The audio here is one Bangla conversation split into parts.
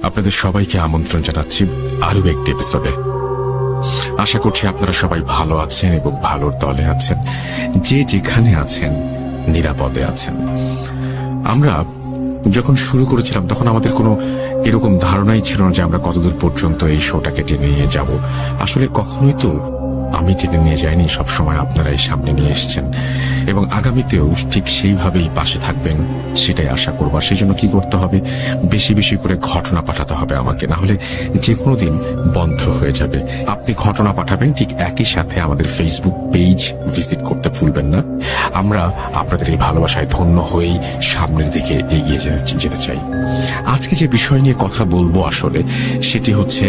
আপনাদের সবাইকে আমন্ত্রণ জানাচ্ছি আরো একটি এপিসোডে। আশা করছি আপনারা সবাই ভালো আছেন এবং ভালোর দলে আছেন, যে যেখানে আছেন নিরাপদে আছেন। আমরা যখন শুরু করেছিলাম তখন আমাদের কোনো এরকম ধারণাই ছিল না যে আমরা কতদূর পর্যন্ত এই শোটাকে টেনে নিয়ে যাব। আসলে কখনোই তো আমি টেনে নিয়ে যাইনি, সবসময় আপনারাই সামনে নিয়ে এসেছেন এবং আগামীতেও ঠিক সেইভাবেই পাশে থাকবেন সেটাই আশা করব। সেই জন্য কি করতে হবে, বেশি বেশি করে ঘটনা পাঠাতে হবে আমাকে, না হলে যে কোনো দিন বন্ধ হয়ে যাবে। আপনি ঘটনা পাঠাবেন, ঠিক একই সাথে আমাদের ফেসবুক পেজ ভিজিট করতে ভুলবেন না। আমরা আপনাদের এই ভালোবাসায় ধন্য হয়েই সামনের দিকে এগিয়ে যেতে চাই। আজকে যে বিষয় নিয়ে কথা বলবো আসলে সেটি হচ্ছে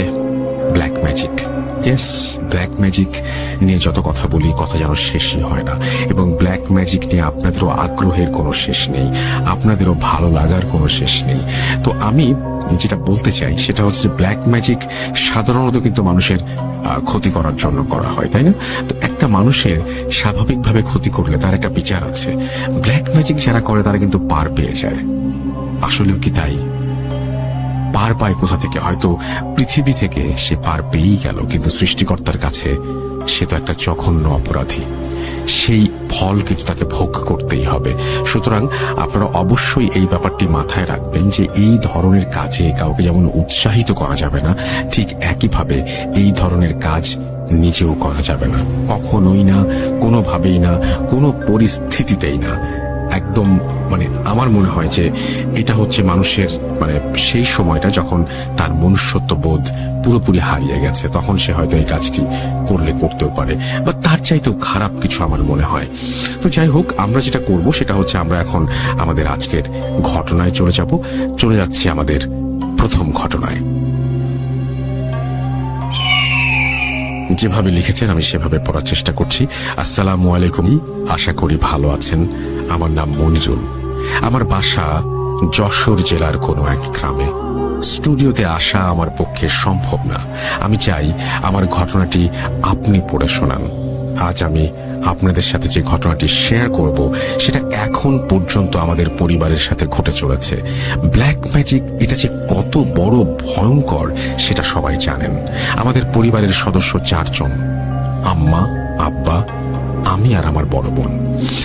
black magic. Yes, black magic নিয়ে যত কথা বলি কথা যেন শেষই হয় না, এবং ব্ল্যাক ম্যাজিক নিয়ে আপনাদেরও আগ্রহের কোনো শেষ নেই, আপনাদেরও ভালো লাগার কোনো শেষ নেই। তো আমি যেটা বলতে চাই সেটা হচ্ছে যে ব্ল্যাক ম্যাজিক সাধারণত কিন্তু মানুষের ক্ষতি করার জন্য করা হয়, তাই না? তো একটা মানুষের স্বাভাবিকভাবে ক্ষতি করলে তার একটা বিচার আছে। ব্ল্যাক ম্যাজিক যারা করে তারা কিন্তু পার পেয়ে যায়। আসলেও কি তাই? পার পায় কোথা থেকে? হয়তো পৃথিবী থেকে সে পার পেয়েই গেল, কিন্তু সৃষ্টিকর্তার কাছে সে তো একটা জঘন্য অপরাধী, সেই ফল কিন্তু তাকে ভোগ করতেই হবে। সুতরাং আপনারা অবশ্যই এই ব্যাপারটি মাথায় রাখবেন যে এই ধরনের কাজে কাউকে যেমন উৎসাহিত করা যাবে না, ঠিক একইভাবে এই ধরনের কাজ নিজেও করা যাবে না, কখনোই না, কোনোভাবেই না, কোনো পরিস্থিতিতেই না। একদম আমার মনে হয় যে এটা হচ্ছে মানুষের সেই সময়টা যখন তার মনুষ্যত্ব বোধ পুরোপুরি হারিয়ে গেছে, তখন সে হয়তো এই কাজটি করতেও পারে, বা তার চাইতেও খারাপ কিছু আমার মনে হয়। তো যাই হোক, আমরা যেটা করব সেটা হচ্ছে আমরা এখন আমাদের আজকের ঘটনায় চলে যাচ্ছি আমাদের প্রথম ঘটনায়। যেভাবে লিখেছেন আমি সেভাবে পড়ার চেষ্টা করছি। আসসালামু আলাইকুম, আশা করি ভালো আছেন। আমার নাম মনিরুল, আমার বাসা যশোর জেলার কোনো এক গ্রামে। স্টুডিওতে আসা আমার পক্ষে সম্ভব না, আমি চাই আমার ঘটনাটি আপনি পড়ে শোনান। আজ আমি আপনাদের সাথে যে ঘটনাটি শেয়ার করব সেটা এখন পর্যন্ত আমাদের পরিবারের সাথে ঘটে চলেছে। ব্ল্যাক ম্যাজিক এটা যে কত বড় ভয়ঙ্কর সেটা সবাই জানেন। আমাদের পরিবারের সদস্য 4 জন, আম্মা, আব্বা, আমি আর আমার বড় বোন।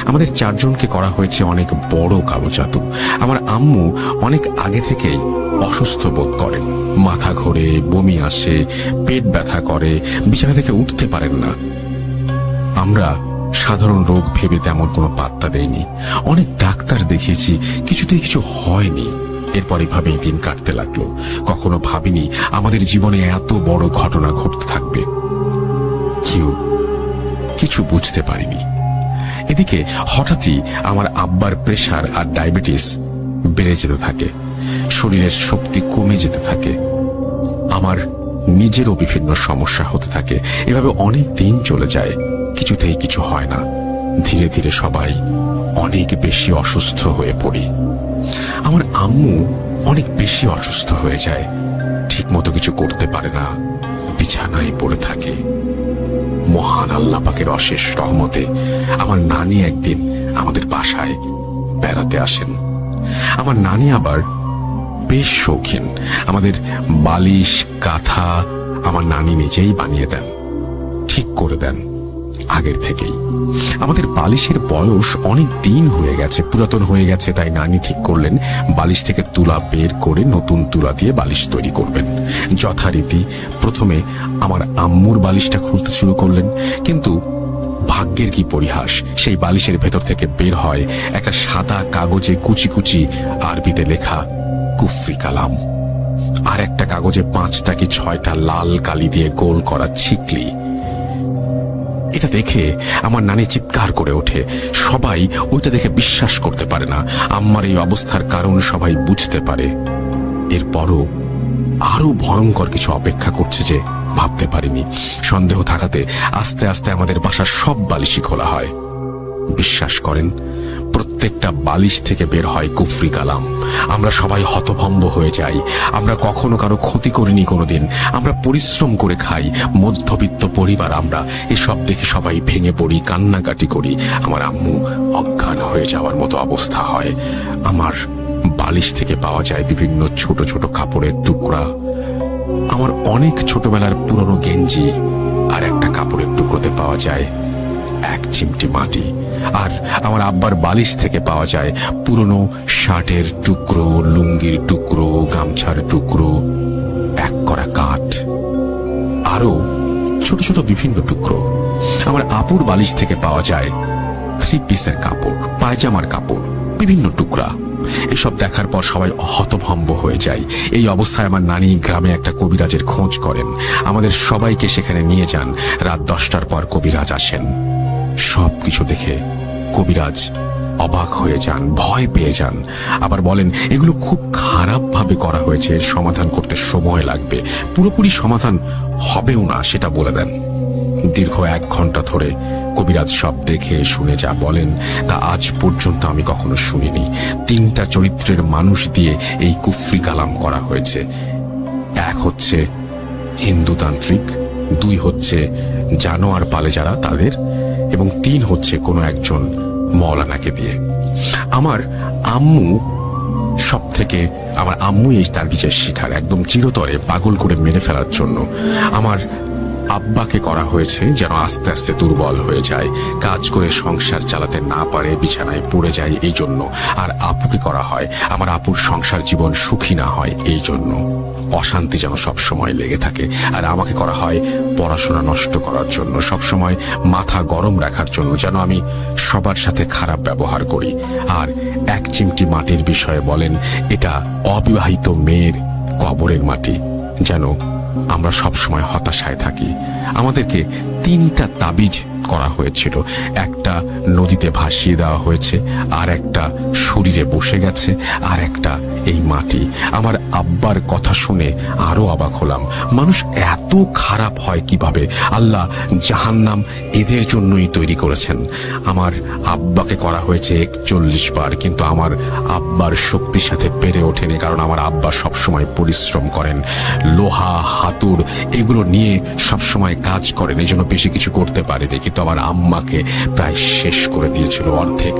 আমাদের 4 জনকে করা হয়েছে অনেক বড় কালো জাদু। আমার আম্মু অনেক আগে থেকেই অসুস্থ বোধ করেন, মাথা ঘোরে, বমি আসে, পেট ব্যথা করে, বিছানা থেকে উঠতে পারেন না। আমরা সাধারণ রোগ ভেবে তেমন কোনো পাত্তা দেইনি, অনেক ডাক্তার দেখিয়েছি, কিছুতেই কিছু হয়নি। এরপর এভাবেই দিন কাটতে লাগলো। কখনো ভাবিনি আমাদের জীবনে এত বড় ঘটনা ঘটতে থাকবে, কিছু বুঝতে পারিনি। এদিকে হঠাৎই আমার আব্বার প্রেশার আর ডায়াবেটিস বেড়ে যেতে থাকে, শরীরের শক্তি কমে যেতে থাকে, আমার নিজেরও বিভিন্ন সমস্যা হতে থাকে। এভাবে অনেক দিন চলে যায়, কিছুতেই কিছু হয় না। ধীরে ধীরে সবাই অনেক বেশি অসুস্থ হয়ে পড়ি। আমার আম্মু অনেক বেশি অসুস্থ হয়ে যায়, ঠিক মতো কিছু করতে পারে না, বিছানায় পড়ে থাকে। মহান আল্লাহ পাকের অশেষ রহমতে আমার নানি একদিন আমাদের বাসায় বেড়াতে আসেন। আমার নানি আবার বেশ শৌখিন, আমাদের বালিশ কাঁথা আমার নানি নিজেই বানিয়ে দেন, ঠিক করে দেন আগের থেকেই। আমাদের বালিশের বয়স অনেক দিন হয়ে গেছে, পুরাতন হয়ে গেছে, তাই নানি ঠিক করলেন বালিশ থেকে তুলা বের করে নতুন তুলা দিয়ে বালিশ তৈরি করবেন। যথারীতি প্রথমে আমার আম্মুর বালিশটা খুলতে শুরু করলেন, কিন্তু ভাগ্যের কি পরিহাস, সেই বালিশের ভেতর থেকে বের হয় একটা সাদা কাগজে কুচি কুচি আরবিতে লেখা কুফরি কালাম, আর একটা কাগজে 5টা কি 6টা লাল কালি দিয়ে গোল করা ছিকলি। এটা দেখে আমার নানি চিৎকার করে ওঠে। সবাই ওইটা দেখে বিশ্বাস করতে পারে না। আম্মার এই অবস্থার কারণ সবাই বুঝতে পারে। এরপরও আরো ভয়ঙ্কর কিছু অপেক্ষা করছে যে ভাবতে পারিনি। সন্দেহ থাকাতে আস্তে আস্তে আমাদের বাসার সব বালিশই খোলা হয়। বিশ্বাস করেন, প্রত্যেকটা বালিশ থেকে বের হয় কুফরি কালাম। আমরা সবাই হতভম্ব হয়ে যাই। আমরা কখনো কারো ক্ষতি করিনি কোনোদিন, আমরা পরিশ্রম করে খাই, মধ্যবিত্ত পরিবার আমরা। এসব দেখে সবাই ভেঙে পড়ি, কান্নাকাটি করি। আমার আম্মু অজ্ঞান হয়ে যাওয়ার মতো অবস্থা হয়। আমার বালিশ থেকে পাওয়া যায় বিভিন্ন ছোট ছোট কাপড়ের টুকরা। আমার অনেক ছোটবেলার পুরনো গেঞ্জি আর একটা কাপড়ের টুকরোতে পাওয়া যায় এক চিমটি মাটি। আর আমার আব্বার বালিশ থেকে পাওয়া যায় পুরনো শার্টের টুকরো, লুঙ্গির টুকরো, গামছার টুকরো, এক করা কাঠ, আরো ছোট ছোট বিভিন্ন টুকরো। আমার আপুর বালিশ থেকে পাওয়া যায় 3 পিসের কাপড়, পায়জামার কাপড়, বিভিন্ন টুকরা। এসব দেখার পর সবাই হতভম্ব হয়ে যায়। এই অবস্থায় আমার নানি গ্রামে একটা কবিরাজের খোঁজ করেন, আমাদের সবাইকে সেখানে নিয়ে যান। রাত 10টার পর কবিরাজ আসেন। সবকিছু দেখে কবিরাজ অবাক হয়ে যান, ভয় পেয়ে যান, আবার বলেন এগুলো খুব খারাপ ভাবে করা হয়েছে, এর সমাধান করতে সময় লাগবে, পুরোপুরি সমাধান হবেও না সেটা বলে দেন। দীর্ঘ 1 ঘন্টা ধরে কবিরাজ সব দেখে শুনে যা বলেন তা আজ পর্যন্ত আমি কখনো শুনিনি। 3টা চরিত্রের মানুষ দিয়ে এই কুফরি কালাম করা হয়েছে। 1 হচ্ছে হিন্দু তান্ত্রিক, 2 হচ্ছে জানোয়ার পালে যারা তাদের, এবং 3 হচ্ছে কোনো একজন মৌলানাকে দিয়ে। আমার আম্মু আমার আম্মুই এই তাবিজের শিকার, একদম চিরতরে পাগল করে মেরে ফেলার জন্য। আমার আব্বাকে করা হয়েছে যেন আস্তে আস্তে দুর্বল হয়ে যায়, কাজ করে সংসার চালাতে না পারে, বিছানায় পড়ে যায় এই জন্য। আর আপুকে করা হয় আমার আপুর সংসার জীবন সুখী না হয় এই জন্য, অশান্তি যেন সবসময় লেগে থাকে। আর আমাকে করা হয় পড়াশোনা নষ্ট করার জন্য, সবসময় মাথা গরম রাখার জন্য, যেন আমি সবার সাথে খারাপ ব্যবহার করি। আর 1 চিমটি মাটির বিষয়ে বলেন এটা অবিবাহিত মেয়ের কবরের মাটি, যেন আমরা সব সময় হতাশায় থাকি। আমাদেরকে 3টা তাবিজ করা হয়েছিল, একটা নদীতে ভাসিয়ে দেওয়া হয়েছে, আর একটা শরীরে বসে গেছে, আর একটা এই মাটি। আমার আব্বার কথা শুনে আরো অবাক হলাম, মানুষ এত খারাপ হয় কিভাবে? আল্লাহ জাহান্নাম এদের জন্যই তৈরি করেছেন। আমার আব্বাকে করা হয়েছে 41 বার, কিন্তু আমার আব্বার শক্তির সাথে পেরে ওঠেনি, কারণ আমার আব্বা সবসময় পরিশ্রম করেন, লোহা হাতুড় এগুলো নিয়ে সবসময় কাজ করেন, এই জন্য বেশি কিছু করতে পারেনি। কিন্তু আমার আম্মাকে প্রায় শেষ করে দিয়েছিল, অর্ধেক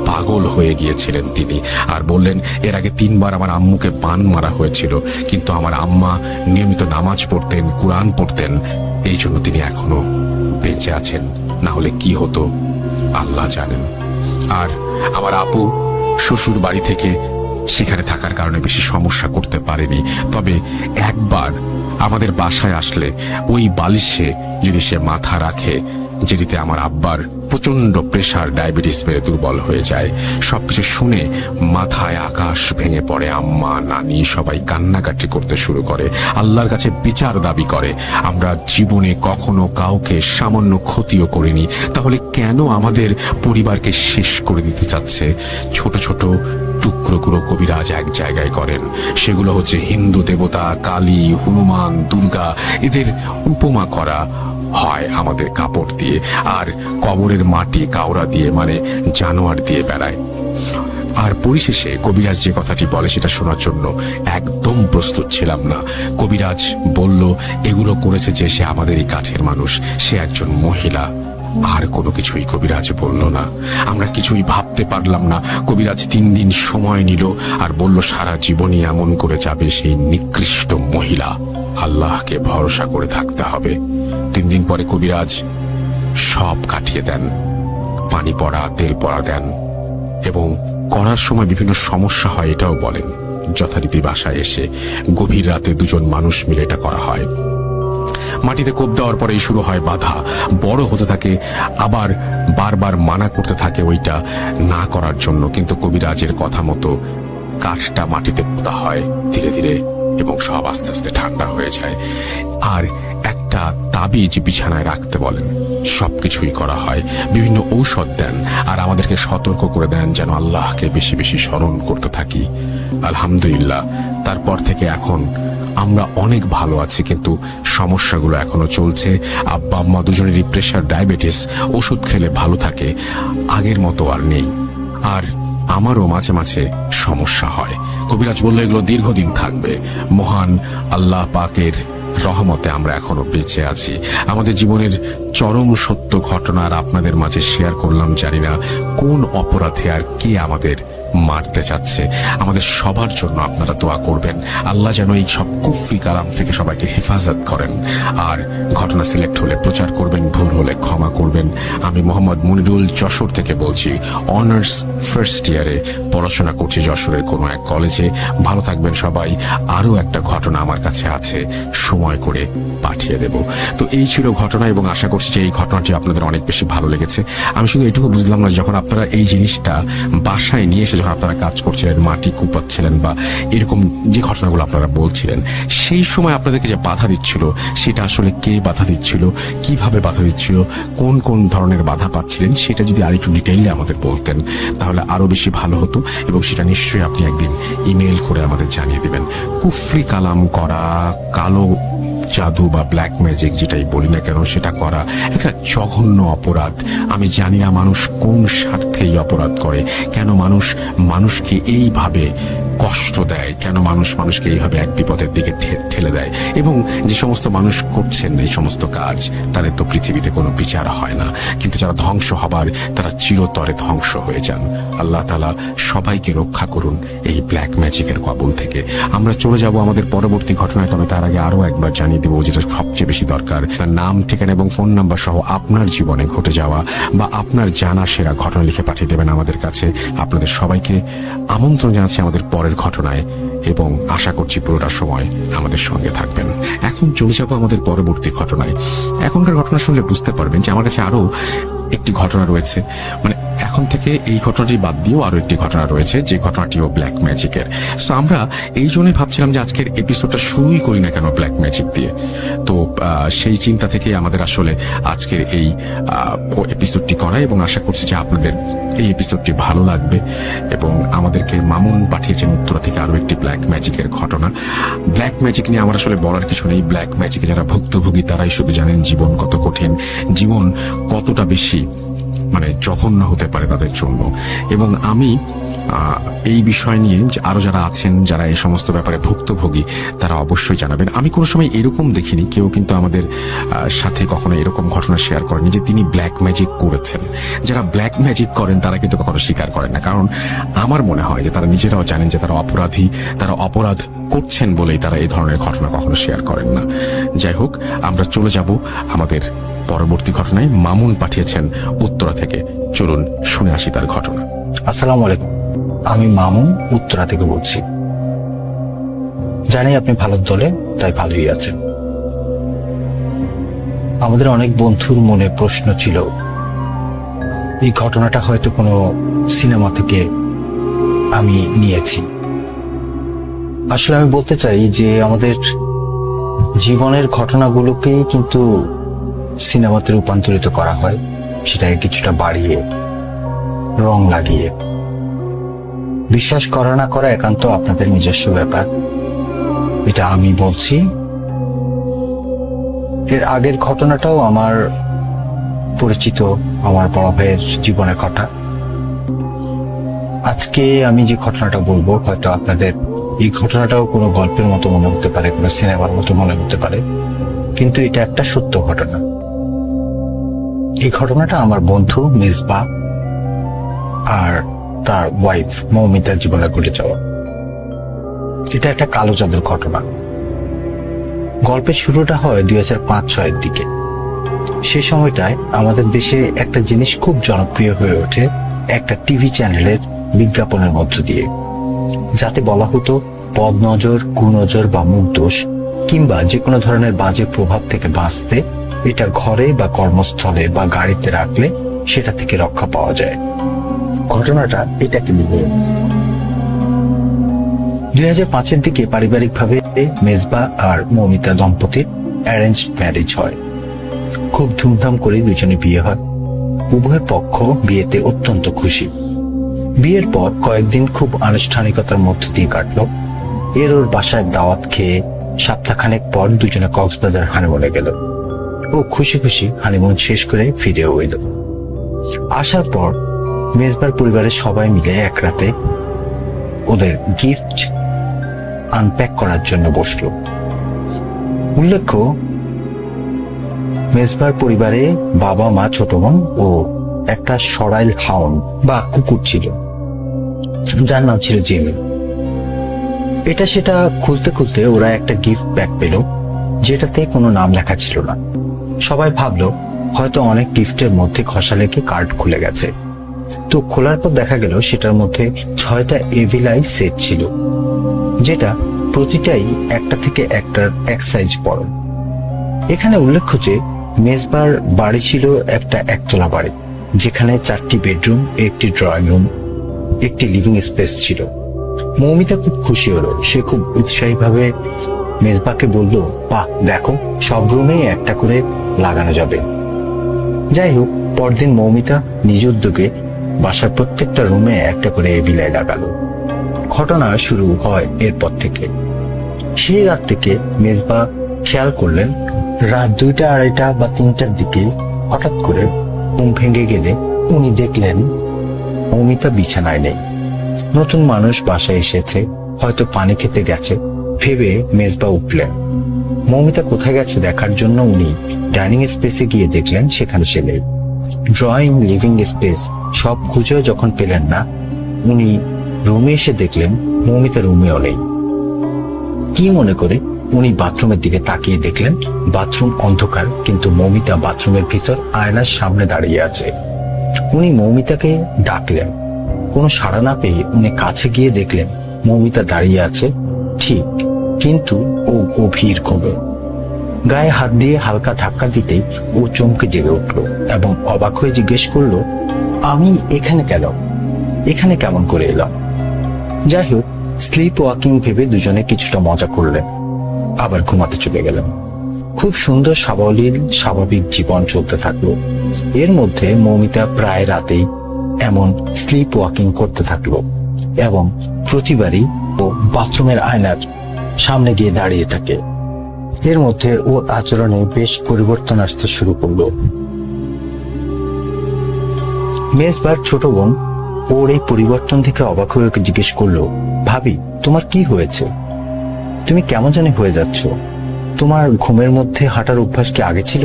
পাগল হয়ে গিয়েছিলেন তিনি। আর বললেন এর আগে 3 বার আমার আম্মুকে বান মারা হয়েছিল, কিন্তু আমার আম্মা নিয়মিত নামাজ পড়তেন, কুরআন পড়তেন, এই জন্য তিনি এখনো বেঁচে আছেন। না হলে কি হতো আল্লাহ জানেন। আর আমার আপু শ্বশুর বাড়ি থেকে সেখানে থাকার কারণে বেশি সমস্যা করতে পারেনি, তবে একবার আমাদের বাসায় আসলে ওই বালিশে যদি সে মাথা রাখে, যেটিতে আমার আব্বার প্রচন্ড প্রেশার, ডায়াবেটিস বেড়ে দুর্বল হয়ে যায়। সবকিছু শুনে মাথায় আকাশ ভেঙে পড়ে। আম্মা নানি সবাই কান্নাকাটি করতে শুরু করে, আল্লাহর কাছে বিচার দাবি করে। আমরা জীবনে কখনো কাউকে সামান্য ক্ষতিও করিনি, তাহলে কেন আমাদের পরিবারকে শেষ করে দিতে চাচ্ছে? ছোট ছোট টুকরোগুলো কবিরাজ এক জায়গায় করেন, সেগুলো হচ্ছে হিন্দু দেবতা কালী, হনুমান, দুর্গা, এদের উপমা করা হয় আমাদের কাপড় দিয়ে, আর কবরের মাটি কাউরা দিয়ে, মানে জানোয়ার দিয়ে বেড়ায়। আর পরিশেষে কবিরাজ যে কথাটি বলে সেটা শোনার জন্য একদম প্রস্তুত ছিলাম না। কবিরাজ বলল এগুলো করেছে যে সে আমাদেরই কাছের মানুষ, সে একজন মহিলা। আর কোনো কিছুই কবিরাজ বলল না। আমরা কিছুই ভাবতে পারলাম না। কবিরাজ 3 দিন সময় নিল আর বলল সারা জীবনই এমন করে যাবে সেই নিকৃষ্ট মহিলা, আল্লাহকে ভরসা করে থাকতে হবে। 3 দিন পরে কবিরাজ সব কাটিয়ে দেন, পানি পড়া তেল পড়া দেন, এবং করার সময় বিভিন্ন সমস্যা হয় এটাও বলেন। যথারীতি বাসায় এসে গভীর রাতে 2 জন মানুষ মিলে এটা করা হয়। মাটিতে কোপ দেওয়ার পরেই শুরু হয় বাধা, বড় হতে থাকে, আবার বারবার মানা করতে থাকে ওইটা না করার জন্য। কিন্তু কবিরাজের কথা মতো কাঠটা মাটিতে পোঁতা হয় ধীরে ধীরে, এবং সব আস্তে আস্তে ঠান্ডা হয়ে যায়। আর একটা তাবিজ বিছানায় রাখতে বলেন। সবকিছুই করা হয়, বিভিন্ন ঔষধ দেন, আর আমাদেরকে সতর্ক করে দেন যেন আল্লাহকে বেশি বেশি স্মরণ করতে থাকি। আলহামদুলিল্লাহ, তারপর থেকে এখন আমরা অনেক ভালো আছি, কিন্তু সমস্যাগুলো এখনো চলছে। আব্বা আম্মা দুজনেরই প্রেশার, ডায়াবেটিস, ওষুধ খেলে ভালো থাকে, আগের মতো আর নেই। আর আমারও মাঝে মাঝে সমস্যা হয়। কবিরাজ বলল এগুলো দীর্ঘদিন থাকবে। মহান আল্লাহ পাকের রহমতে আমরা এখনো বেঁচে আছি। আমাদের জীবনের চরম সত্য ঘটনা আর আপনাদের মাঝে শেয়ার করলাম। জানি না কোন অপরাধে আর কে আমাদের মারতে চাচ্ছে। আমাদের সবার জন্য আপনারা দোয়া করবেন, আল্লাহ যেন এই সব কুফরি কালাম থেকে সবাইকে হেফাজত করেন। আর ঘটনা সিলেক্ট হলে প্রচার করবেন, ভুল হলে ক্ষমা করবেন। আমি মোহাম্মদ মনিরুল যশোর থেকে বলছি, অনার্স ফার্স্ট ইয়ারে পড়াশোনা করছি যশোরের কোনো এক কলেজে। ভালো থাকবেন সবাই। আরও একটা ঘটনা আমার কাছে আছে, সময় করে পাঠিয়ে দেব। তো এই ছিল ঘটনা, এবং আশা করছি যে এই ঘটনাটি আপনাদের অনেক বেশি ভালো লেগেছে। আমি শুধু এটুকু বুঝলাম না, যখন আপনারা এই জিনিসটা বাসায় নিয়ে এসে যখন আপনারা কাজ করছিলেন, মাটি কুপাচ্ছিলেন বা এরকম যে ঘটনাগুলো আপনারা বলছিলেন, সেই সময় আপনাদেরকে যে বাধা দিচ্ছিল, সেটা আসলে কে বাধা দিচ্ছিল, কিভাবে বাধা দিচ্ছিল, কোন কোন ধরনের বাধা পাচ্ছিলেন, সেটা যদি আরেকটু ডিটেইলে আমাদের বলতেন তাহলে আরো বেশি ভালো হতো। এবং সেটা নিশ্চয়ই আপনি একদিন ইমেল করে আমাদের জানিয়ে দিবেন। কুফরি কালাম করা, কালো জাদু বা ব্ল্যাক ম্যাজিক যেটাই বলি না কেন, সেটা করা একটা জঘন্য অপরাধ। আমি জানি না মানুষ কোন স্বার্থে এই অপরাধ করে, কেন মানুষ মানুষকে এইভাবে কষ্ট দেয়, কেন মানুষ মানুষকে এইভাবে এক বিপদের দিকে ঠেলে দেয়। এবং যে সমস্ত মানুষ করছেন এই সমস্ত কাজ, তাদের তো পৃথিবীতে কোনো বিচার হয় না, কিন্তু যারা ধ্বংস হবার তারা চিরতরে ধ্বংস হয়ে যান। আল্লাহ তাআলা সবাইকে রক্ষা করুন এই ব্ল্যাক ম্যাজিকের কবল থেকে। আমরা চলে যাব আমাদের পরবর্তী ঘটনায়, তবে তার আগে আরো একবার জানিয়ে দেবো যেটা সবচেয়ে বেশি দরকার, তার নাম, ঠিকানা এবং ফোন নাম্বার সহ আপনার জীবনে ঘটে যাওয়া বা আপনার জানা সেরা ঘটনা লিখে পাঠিয়ে দেবেন আমাদের কাছে। আপনাদের সবাইকে আমন্ত্রণ জানাচ্ছি আমাদের পরের ঘটনায়, এবং আশা করছি পুরোটা সময় আমাদের সঙ্গে থাকবেন। এখন চলে যাবো আমাদের পরবর্তী ঘটনায়। এখনকার ঘটনা শুনলে বুঝতে পারবেন যে আমার কাছে আরো একটি ঘটনা রয়েছে, মানে এখন থেকে এই ঘটনাটি বাদ দিয়েও আরো একটি ঘটনা রয়েছে, যে ঘটনাটিও ব্ল্যাক ম্যাজিকের। তো আমরা এই জন্যই ভাবছিলাম যে আজকের এপিসোডটা শুরুই করি না কেন ব্ল্যাক ম্যাজিক দিয়ে। তো সেই চিন্তা থেকে আমাদের আসলে আজকের এই এপিসোডটি করা, এবং আশা করছি যে আপনাদের এই এপিসোডটি ভালো লাগবে। এবং আমাদেরকে মামুন পাঠিয়েছেন উত্তরা থেকে আরো একটি ব্ল্যাক ম্যাজিকের ঘটনা। ব্ল্যাক ম্যাজিক নিয়ে আমার আসলে বলার কিছু নেই। ব্ল্যাক ম্যাজিকে যারা ভুক্তভোগী তারাই শুধু জানেন জীবন কত কঠিন, জীবন কতটা বেশি মানে জঘন্য হতে পারে তাদের জন্য। এবং আমি এই বিষয় নিয়ে যে আরো যারা আছেন, যারা এই সমস্ত ব্যাপারে ভুক্তভোগী, তারা অবশ্যই জানাবেন। আমি কোনো সময় এরকম দেখিনি, কেউ কিন্তু আমাদের সাথে কখনো এরকম ঘটনা শেয়ার করেনি যে তিনি ব্ল্যাক ম্যাজিক করেছেন। যারা ব্ল্যাক ম্যাজিক করেন তারা কিন্তু কখনো স্বীকার করেন না, কারণ আমার মনে হয় যে তারা নিজেরাও জানেন যে তারা অপরাধী, তারা অপরাধ করছেন বলেই তারা এই ধরনের ঘটনা কখনো শেয়ার করেন না। যাই হোক, আমরা চলে যাব আমাদের পরবর্তী ঘটনায়। মামুন পাঠিয়েছেন উত্তরা থেকে, চলুন শুনে আসি তার ঘটনা। আসসালামু আলাইকুম, আমি মামুন উত্তরা থেকে বলছি। জানি আপনি ভালোর দলে, তাই ভালোই আছেন। আমাদের অনেক বন্ধুর মনে প্রশ্ন ছিল, এই ঘটনাটা হয়তো কোনো সিনেমা থেকে আমি নিয়েছি। আসলে আমি বলতে চাই যে আমাদের জীবনের ঘটনাগুলোকেই কিন্তু সিনেমাতে রূপান্তরিত করা হয়, সেটাকে কিছুটা বাড়িয়ে, রং লাগিয়ে। বিশ্বাস করা না করা একান্ত আপনাদের নিজস্ব ব্যাপার, এটা আমি বলছি। এর আগের ঘটনাটাও আমার পরিচিত, আমার বড় ভাইয়ের জীবনে ঘটা। আজকে আমি যে ঘটনাটা বলবো, হয়তো আপনাদের এই ঘটনাটাও কোনো গল্পের মতো মনে হতে পারে, কোনো সিনেমার মতো মনে হতে পারে, কিন্তু এটা একটা সত্য ঘটনা। এই ঘটনাটা আমার বন্ধু মিসবা আর তার ওয়াইফ মৌমিতার জীবনে ঘটে যাওয়া। এটা একটা কালো জাদুর ঘটনা। গল্পের শুরুটা হয় 2005-06 দিকে। সে সময়টায় আমাদের দেশে একটা জিনিস খুব জনপ্রিয় হয়ে ওঠে একটা টিভি চ্যানেলের বিজ্ঞাপনের মধ্য দিয়ে, যাতে বলা হতো বদনজর, কুনজর বা মুখদোষ কিংবা যে কোনো ধরনের বাজে প্রভাব থেকে বাঁচতে এটা ঘরে বা কর্মস্থলে বা গাড়িতে রাখলে সেটা থেকে রক্ষা পাওয়া যায়। ঘটনাটা এটাকে নিয়ে। 2005-এর দিকে পারিবারিকভাবে মেজবা আর মৌমিতা দম্পতির অ্যারেঞ্জ ম্যারেজ হয়। খুব ধুমধাম করে দুজনে বিয়ে হয়। উভয় পক্ষ বিয়েতে অত্যন্ত খুশি। বিয়ের পর কয়েকদিন খুব আনুষ্ঠানিকতার মধ্য দিয়ে কাটলো। ওর বাসায় দাওয়াত খেয়ে সপ্তাহখানেক পর দুজনে কক্সবাজার হানিমুনে গেল। ও খুশি খুশি হানিমুন শেষ করে ফিরেও এলো। আসার পর মেজবার পরিবারের সবাই মিলে এক রাতে ওদের গিফট আনপ্যাক করার জন্য বসলো। উল্লেখ্য, মেজবার পরিবারে বাবা, মা, ছোট বোন ও একটা সরাইল হাউন্ড বা কুকুর ছিল। যার নাম ছিল জিমি। এটা সেটা খুলতে খুলতে ওরা একটা গিফট ব্যাগ পেল, যেটাতে কোনো নাম লেখা ছিল না। সবাই ভাবলো হয়তো অনেক গিফটের মধ্যে ঘষা লেগে কার্ড খুলে গেছে। তো খোলার পর দেখা গেল সেটার মধ্যে 6টা এভিলাই সেট ছিল, যেটা প্রতিটাই একটা থেকে একটার এক সাইজ বড়। এখানে উল্লেখ্য যে মেজবার বাড়ি ছিল একটা একতলা বাড়ি, যেখানে 4টি বেডরুম, একটি ড্রয়িং রুম, একটি লিভিং স্পেস ছিল। মৌমিতা খুব খুশি হলো। সে খুব উৎসাহী ভাবে মেজবাকে বলল, বাহ, দেখো, সব রুমেই একটা করে লাগানো যাবে। যাই হোক, পরদিন মৌমিতা নিজ উদ্যোগে বাসার প্রত্যেকটা রুমে একটা করে এভিলাই লাগালো। ঘটনা শুরু হয় এরপর থেকে। সেই রাত থেকে মেজবা খেয়াল করলেন রাত 2টা, 2:30 বা 3টার দিকে হঠাৎ করে ঘুম ভেঙে গেলে উনি দেখলেন মৌমিতা বিছানায় নেই। নতুন মানুষ বাসায় এসেছে, হয়তো পানি খেতে গেছে ভেবে মেজবা উঠলেন। মৌমিতা কোথায় গেছে দেখার জন্য উনি ডাইনিং স্পেসে গিয়ে দেখলেন সেখানে সে নেই। ড্রয়িং, লিভিং স্পেস সব খুঁজেও যখন পেলেন না, উনি রুমে এসে দেখলেন মৌমিতা রুমেও নেই। কি মনে করে উনি বাথরুমের দিকে তাকিয়ে দেখলেন বাথরুম অন্ধকার, কিন্তু মৌমিতা বাথরুমের ভিতর আয়নার সামনে দাঁড়িয়ে আছে। উনি মৌমিতাকে ডাকলেন, কোনো সাড়া না পেয়ে উনি কাছে গিয়ে দেখলেন মৌমিতা দাঁড়িয়ে আছে ঠিক, কিন্তু ও গভীর ঘুমে। গায়ে হাত দিয়ে হালকা ধাক্কা দিতেই ও চমকে জেগে উঠল এবং অবাক হয়ে জিজ্ঞেস করলো, আমি এখানে কেন? এখানে কেমন করে এলাম? যাই হোক, স্লিপ ওয়াকিং ভেবে দুজনে কিছুটা মজা করলেন, আবার ঘুমাতে চলে গেলেন। খুব সুন্দর সাবলীল স্বাভাবিক জীবন চলতে থাকলো। এর মধ্যে মৌমিতা প্রায় রাতেই এমন স্লিপ ওয়াকিং করতে থাকলো এবং প্রতিবারই ও বাথরুমের আয়নার সামনে গিয়ে দাঁড়িয়ে থাকে। এর মধ্যে ওর আচরণে বেশ পরিবর্তন আসতে শুরু করলো। মেজবার ছোট বোন ওর এই পরিবর্তন থেকে অবাক হয়ে ওকে জিজ্ঞেস করলো, ভাবি, তোমার কি হয়েছে? তুমি কেমন জানি হয়ে যাচ্ছ? তোমার ঘুমের মধ্যে হাঁটার অভ্যাস কি আগে ছিল?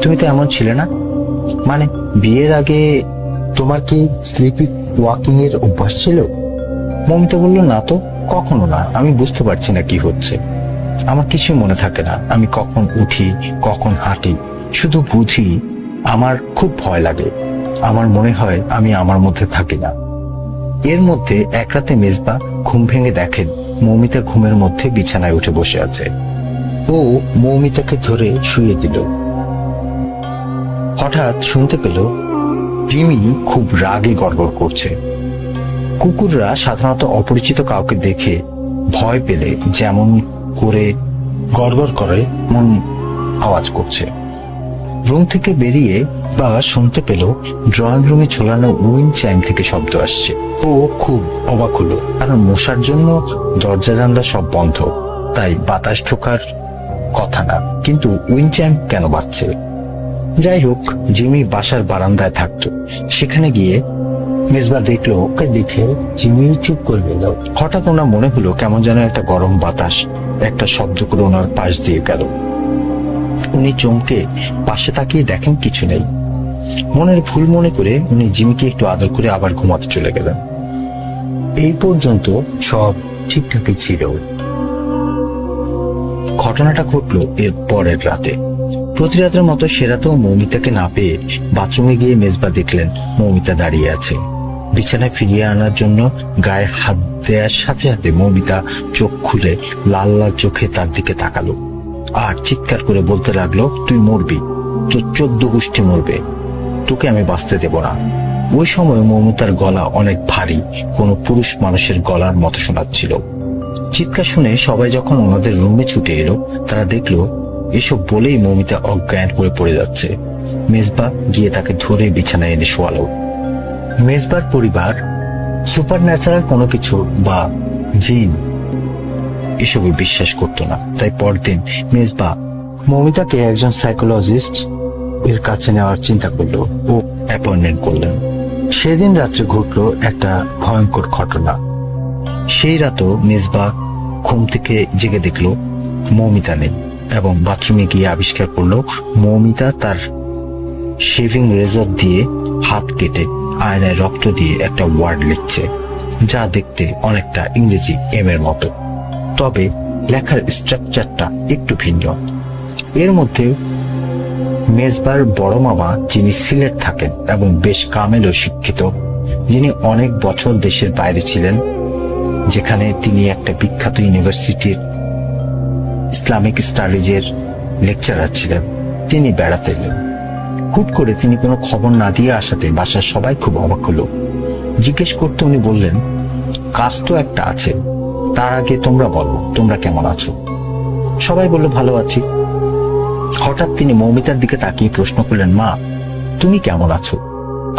তুমি তো এমন ছিলে না। মানে বিয়ের আগে তোমার কি স্লিপি ওয়াকিং এর অভ্যাস ছিল? মমিতা বলল, না তো, কখনো না। আমি বুঝতে পারছি না কি হচ্ছে। আমার কিছু মনে থাকে না আমি কখন উঠি, কখন হাঁটি। শুধু বুঝি আমার খুব ভয় লাগে। আমার মনে হয় আমি আমার মধ্যে থাকি না। এর মধ্যে এক রাতে মেজবা ঘুম ভেঙে দেখেন মৌমিতা ঘুমের মধ্যে বিছানায় উঠে বসে আছে। ও মৌমিতাকে ধরে শুয়ে দিল। হঠাৎ শুনতে পেল জিমি খুব রাগে গড়গড় করছে। কুকুররা সাধারণত অপরিচিত কাউকে দেখে ভয় পেলে যেমন করে গড়গড় করে মন আওয়াজ করছে। রুম থেকে বেরিয়ে বা শুনতে পেল ড্রয়িং রুমে ঝোলানো উইন্ড চাইম থেকে শব্দ আসছে। ও খুব অবাক হলো, কারণ মশার জন্য দরজা জানলা সব বন্ধ, তাই বাতাস ঢোকার কথা না, কিন্তু উইন্ড চাইম কেন বাজছে? যাই হোক, জিমি বাসার বারান্দায় থাকতো। সেখানে গিয়ে মেজবা দেখলো ওকে দেখে জিমি চুপ করে গেল। হঠাৎ ওনার মনে হলো কেমন যেন একটা গরম বাতাস একটা শব্দ করে ওনার পাশ দিয়ে গেল। উনি চমকে পাশে তাকিয়ে দেখেন কিছু নেই। মনের ভুল মনে করে উনি জিমিকে একটু আদর করে আবার ঘুমাতে চলে গেলেন। এই পর্যন্ত সব ঠিকঠাকই ছিল। ঘটনাটা ঘটলো এর পরের রাতে। প্রতি রাতের মতো সে রাতেও মৌমিতাকে না পেয়ে বাথরুমে গিয়ে মেজবা দেখলেন মৌমিতা দাঁড়িয়ে আছে। বিছানায় ফিরিয়ে আনার জন্য গায়ে হাত দেওয়ার সাথে সাথে মৌমিতা চোখ খুলে লাল লাল চোখে তার দিকে তাকালো আর চিৎকার করে বলতে লাগলো, তুই মরবি, তোর 14 গোষ্ঠী মরবে, তোকে আমি বাঁচতে দেব না। ওই সময় মৌমিতার গলা অনেক ভারী, কোনো পুরুষ মানুষের গলার মতো শোনাচ্ছিল। চিৎকার শুনে সবাই যখন ওনাদের রুমে ছুটে এলো, তারা দেখলো এসব বলেই মৌমিতা অজ্ঞান করে পড়ে যাচ্ছে। মেজবা গিয়ে তাকে ধরে বিছানায় এনে শোয়ালো। মেজবার পরিবার সুপার ন্যাচারাল কোনো কিছু বা জিন এসবে বিশ্বাস করতো না, তাই পরদিন মেজবা মৌমিতাকে একজন সাইকোলজিস্ট এর কাছে নেওয়ার চিন্তা করলো ও অ্যাপয়েন্টমেন্ট করলেন। সেদিন রাত্রে ঘটলো একটা ভয়ঙ্কর ঘটনা। সেই রাতও মেজবা ঘুম থেকে জেগে দেখলো মৌমিতা নেই এবং বাথরুমে গিয়ে আবিষ্কার করলো মৌমিতা তার শেভিং রেজার দিয়ে হাত কেটে আয়নায় রক্ত দিয়ে একটা ওয়ার্ড লিখছে, যা দেখতে অনেকটা ইংরেজি এম এর মতো, তবে লেখার স্ট্রাকচারটা একটু ভিন্ন। এর মধ্যে মেজবার বড় মামা, যিনি সিলেট থাকেন এবং বেশ কামেল ও শিক্ষিত, যিনি অনেক বছর দেশের বাইরে ছিলেন, যেখানে তিনি একটা বিখ্যাত ইউনিভার্সিটির ইসলামিক স্টাডিজের লেকচারার ছিলেন, তিনি বেড়াতে এলেন। হুট করে তিনি কোনো খবর না দিয়ে আসাতে বাসার সবাই খুব অবাক হলো। জিজ্ঞেস করতে উনি বললেন, কাজ তো একটা আছে, তার আগে তোমরা বলো তোমরা কেমন আছো। সবাই বলল ভালো আছি। হঠাৎ তিনি মৌমিতার দিকে তাকিয়ে প্রশ্ন করলেন, মা তুমি কেমন আছো?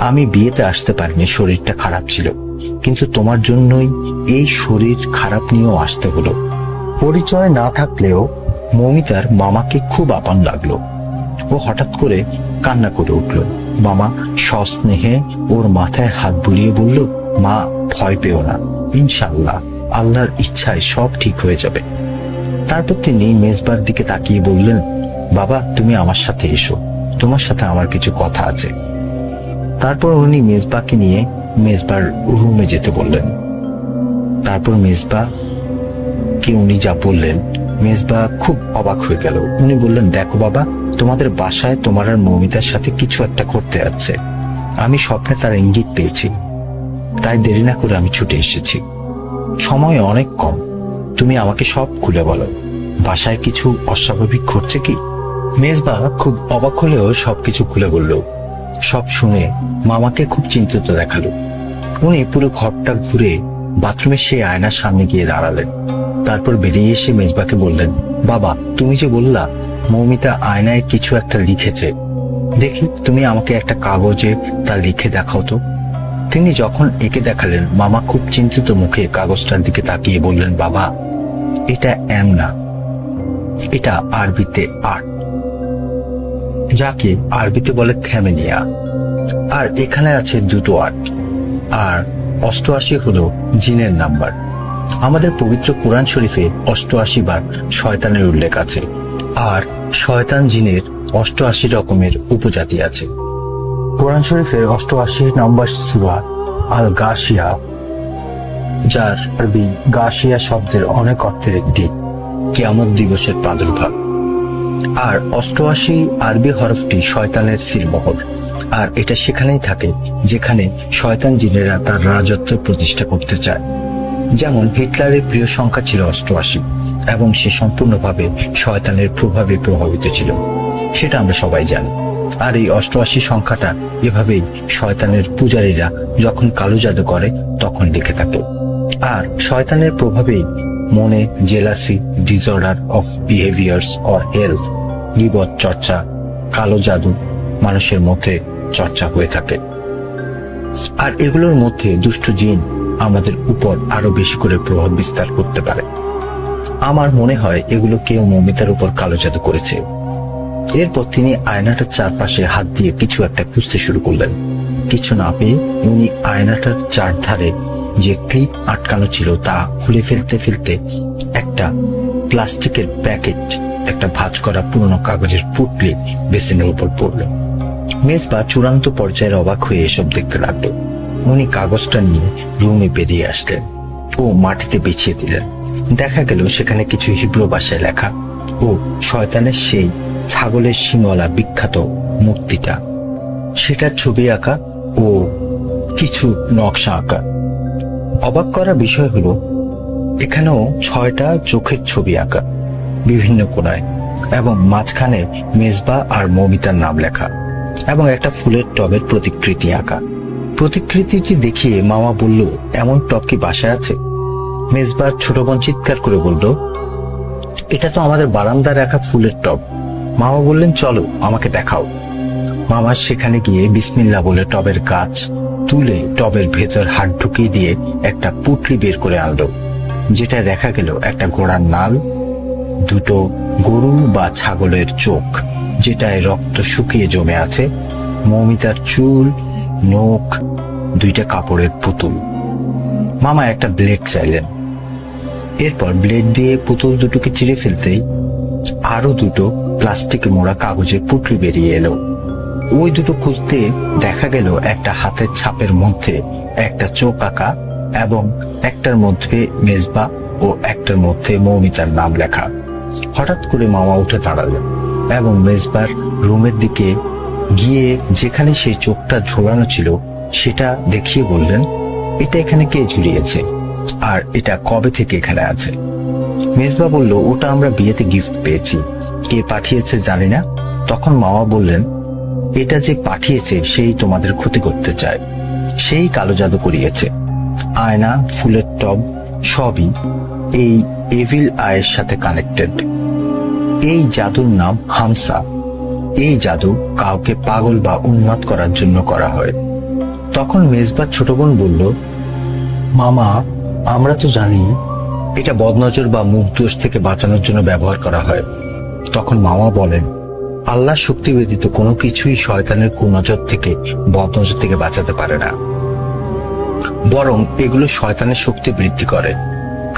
আমি বিয়েতে আসতে পারিনি, শরীরটা খারাপ ছিল, কিন্তু তোমার জন্যই এই শরীর খারাপ নিয়েও আসতে হলো। পরিচয় না থাকলেও মৌমিতার মামাকে খুব আপন লাগলো। ও হঠাৎ করে কান্না করে উঠল। মামা সস্নেহে ওর মাথায় হাত বুলিয়ে বলল, মা ভয় পেও না, ইনশাআল্লাহ আল্লাহর ইচ্ছায় সব ঠিক হয়ে যাবে। তারপর তিনি মেজবার দিকে তাকিয়ে বললেন, বাবা তুমি আমার সাথে এসো, তোমার সাথে আমার কিছু কথা আছে। তারপর উনি মেজবাকে নিয়ে মেজবার রুমে যেতে বললেন। তারপর মেজবাকে উনি যা বললেন, মেজবা খুব অবাক হয়ে গেল। উনি বললেন, দেখো বাবা, তোমাদের বাসায় তোমার আর মৌমিতার সাথে কিছু একটা করতে যাচ্ছে। আমি স্বপ্নে তার ইঙ্গিত পেয়েছি, তাই দেরি না করে আমি ছুটে এসেছি। সময় অনেক কম, তুমি আমাকে সব খুলে বলো, বাসায় কিছু অস্বাভাবিক ঘটছে কি? মেজবা খুব অবাক হলেও সবকিছু খুলে বলল। সব শুনে মামাকে খুব চিন্তিত দেখালো। উনি পুরো ঘরটা ঘুরে বাথরুমের সেই আয়নার সামনে গিয়ে দাঁড়ালেন। তারপর বেরিয়ে এসে মেজবাকে বললেন, বাবা তুমি যে বললা মৌমিতা আয়নায় কিছু একটা লিখেছে, দেখি তুমি আমাকে একটা কাগজে তা লিখে দেখাও তো। তিনি যখন এঁকে দেখালেন, মামা খুব চিন্তিত মুখে কাগজটার দিকে তাকিয়ে বললেন, বাবা এটা এম না, এটা আরবিতে আর্ট, যাকে আরবিতে বলে থ্যামেনিয়া। আর এখানে আছে দুটো আর্ট, আর 88 হলো জিনের নাম্বার। আমাদের পবিত্র কোরআন শরীফে 88 বার শয়তানের উল্লেখ আছে, আর শয়তান জিনের 88 রকমের উপজাতি আছে। কোরআন শরীফের 88 নম্বর সূরা আল গাশিয়া, যার আরবি গাশিয়া শব্দের অনেক অর্থের একটি, কিয়ামত দিবসের প্রাদুর্ভাব। আর 88 আরবি হরফটি শয়তানের সিলমোহর, আর এটা সেখানেই থাকে যেখানে শয়তান জিনেরা তার রাজত্ব প্রতিষ্ঠা করতে চায়। যেমন হিটলারের প্রিয় সংখ্যা ছিল 88, এবং সে সম্পূর্ণভাবে শয়তানের প্রভাবে প্রভাবিত ছিল, সেটা আমরা সবাই জানি। আর এই 88 সংখ্যাটা এভাবেই শয়তানের পূজারীরা যখন কালো জাদু করে তখন লিখে থাকে। আর শয়তানের প্রভাবেই মনে jealousy, disorder of behaviours or health, গীবত চর্চা, কালো জাদু মানুষের মধ্যে চর্চা হয়ে থাকে। আর এগুলোর মধ্যে দুষ্ট জিন আমাদের উপর আরো বেশি করে প্রভাব বিস্তার করতে পারে। আমার মনে হয় এগুলো কেউ মৌমিতার উপর কালো জাদু করেছে। এরপর তিনি আয়নাটার চারপাশে হাত দিয়ে কিছু একটা খুঁজতে শুরু করলেন। কিছু না পেয়ে উনি আয়নাটার চারধারে যে ক্লিপ আটকানো ছিল তা খুলে ফেলতে ফেলতে একটা প্লাস্টিকের প্যাকেট, একটা ভাঁজ করা পুরনো কাগজের পুটলি বেসিনের উপর পড়ল। মেজবা চূড়ান্ত পর্যায়ের অবাক হয়ে এসব দেখতে লাগলো। উনি কাগজটা নিয়ে রুমে বেরিয়ে আসলেন ও মাটিতে বিছিয়ে দিলেন। দেখা গেল সেখানে কিছু হিব্রু ভাষায় লেখা ও শয়তানের সেই ছাগলের শিংওয়ালা বিখ্যাত মূর্তিটা, সেটার ছবি আঁকা ও কিছু নকশা আঁকা। অবাক করা বিষয় হলো এখানেও 6টা চোখের ছবি আঁকা বিভিন্ন কোণায়, এবং মাঝখানে মেজবা আর মৌমিতার নাম লেখা, এবং একটা ফুলের টবের প্রতিকৃতি আঁকা। প্রতিকৃতিটি দেখিয়ে মামা বলল, এমন টব কি বাসায় আছে? মেজবার ছোট বোন চিৎকার করে বলল, এটা তো আমাদের বারান্দায় রাখা ফুলের টব। মামা বললেন, চলো আমাকে দেখাও। মামা সেখানে গিয়ে বিসমিল্লাহ বলে টবের গাছ তুলে টবের ভেতর হাত ঢুকিয়ে দিয়ে একটা পুটলি বের করে আনলো, যেটা দেখা গেল একটা ঘোড়ার নাল, দুটো গরু বা ছাগলের চোখ যেটায় রক্ত শুকিয়ে জমে আছে, মৌমিতার চুল, নখ, 2টা কাপড়ের পুতুল। মামা একটা ব্লেড চাইলেন। এরপর ব্লেড দিয়ে পুতুল দুটোকে চিড়ে ফেলতেই আরো 2টো প্লাস্টিকে মোড়া কাগজের পুটলি বেরিয়ে এলো। ওই দুটো খুলতে দেখা গেল একটা হাতের ছাপের মধ্যে একটা চোখ আঁকা এবং একটার মধ্যে মেজবা ও একটার মধ্যে মৌমিতার নাম লেখা। হঠাৎ করে মামা উঠে দাঁড়ালেন এবং মেজবার রুমের দিকে গিয়ে যেখানে সেই চোখটা ঝোলানো ছিল সেটা দেখিয়ে বললেন, এটা এখানে কে ঝুলিয়েছে আর এটা কবে থেকে এখানে আছে? মেজবা বলল, ওটা আমরা বিয়েতে গিফট পেয়েছি, কে পাঠিয়েছে জানি না। তখন মামা বললেন, এটা যে পাঠিয়েছে সেই তোমাদের ক্ষতি করতে চায়, সেই কালো জাদু করিয়েছে। আয়না, ফুলের টব সবই এই এভিল আয়ের সাথে কানেক্টেড। এই জাদুর নাম হামসা। এই জাদু কাউকে পাগল বা উন্মাদ করার জন্য করা হয়। তখন মেজবার ছোট বোন বলল, মামা আমরা তো জানি এটা বদনজর বা মুখ দোষ থেকে বাঁচানোর জন্য ব্যবহার করা হয়। তখন মামা বলেন, আল্লাহ শক্তি ব্যতীত কোনো কিছুই শয়তানের কুনজর থেকে বদনজর থেকে বাঁচাতে পারে না, বরং এগুলো শয়তানের শক্তি বৃদ্ধি করে।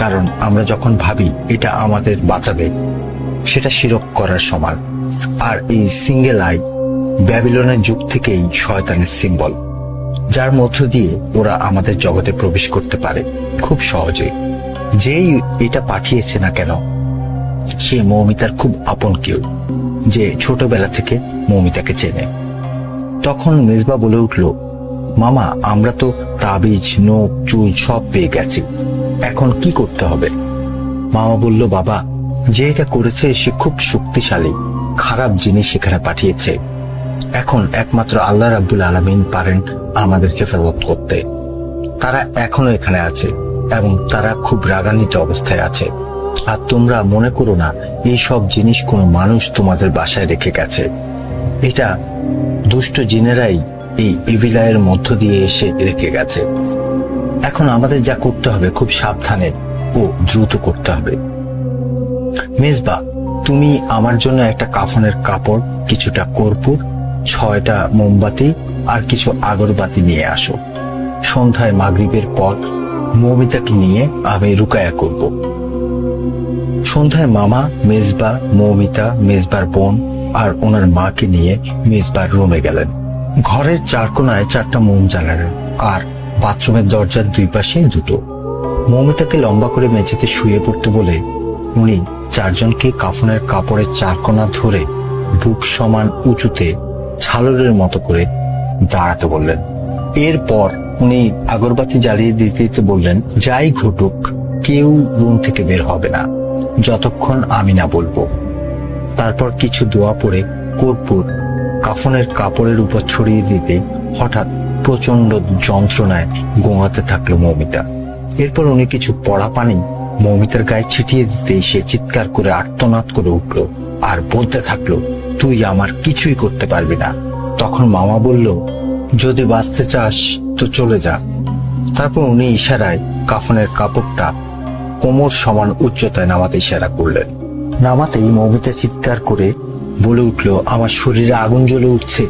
কারণ আমরা যখন ভাবি এটা আমাদের বাঁচাবে, সেটা শিরক করার সমান। আর এই সিঙ্গেল আই ব্যাবিলনের যুগ থেকেই শয়তানের সিম্বল, যার মধ্য দিয়ে ওরা আমাদের জগতে প্রবেশ করতে পারে খুব সহজে। যেই এটা পাঠিয়েছে না কেন, সে মৌমিতার খুব আপন কেউ, যে ছোটবেলা থেকে মৌমিতাকে চেনে। তখন মেজবা বলে উঠল, মামা আমরা তো তাবিজ, নখ, চুল সব পেয়ে গেছি, এখন কি করতে হবে? মামা বলল, বাবা যে এটা করেছে সে খুব শক্তিশালী, খারাপ জিনিস সেখানে পাঠিয়েছে। এখন একমাত্র আল্লাহ রাব্বুল আলামিন পারেন আমাদের হেফাজত করতে। তারা এখনো এখানে আছে এবং তারা খুব রাগান্বিত অবস্থায় আছে। আর তোমরা মনে করো না এই সব জিনিস কোনো মানুষ তোমাদের বাসায় রেখে গেছে। এটা দুষ্ট জিনেরাই এই এভিলায়ের মধ্য দিয়ে এসে রেখে গেছে। এখন আমাদের যা করতে হবে খুব সাবধানে ও দ্রুত করতে হবে। মেজবা তুমি আমার জন্য একটা কাফনের কাপড়, কিছুটা কর্পূর, 6টা মোমবাতি আর কিছু আগরবাতি নিয়ে আসো। সন্ধ্যায় মাগরিবের পর মৌমিতাকে নিয়ে আমি রুকায়া করব। সন্ধ্যায় মামা, মেজবা, মৌমিতা, মেজবার বোন আর ওনার মাকে নিয়ে মেজবার রুমে গেলেন। ঘরের 4 কোণায় 4টা মোম জ্বালালেন আর বাথরুমের দরজার 2 পাশে 2টো। মৌমিতাকে লম্বা করে মেঝেতে শুয়ে পড়তে বলে উনি 4 জনকে কাফনের কাপড়ের 4 কোণা ধরে বুক সমান উঁচুতে ছালরের মতো করে দাঁড়াতে বললেন। এরপর উনি আগরবাতি জ্বালিয়ে দিতে দিতে বললেন, যাই ঘটুক কেউ রুম থেকে বের হবে না যতক্ষণ আমি না বলবো। তারপর কিছু দোয়া পড়ে কর্পূর কাফনের কাপড়ের উপর ছড়িয়ে দিতে হঠাৎ প্রচন্ড যন্ত্রণায় গোঙাতে থাকলো মৌমিতা। এরপর উনি কিছু পড়া পানি মৌমিতার গায়ে ছিটিয়ে দিতেই সে চিৎকার করে আর্তনাদ করে উঠল আর বলতে থাকলো, তুই আমার কিছুই করতে পারবি না। তখন মামা বলল, যদি বাঁচতে চাস তো চলে যা। তারপর উনি ইশারায় কাফনের কাপড়টা কোমর সমান উচ্চতায় নামাতে ইশারা করলেন। নামাতেই মৌমিতা চিৎকার করে বলে উঠল, আমার শরীরে আগুন জ্বলে উঠছে।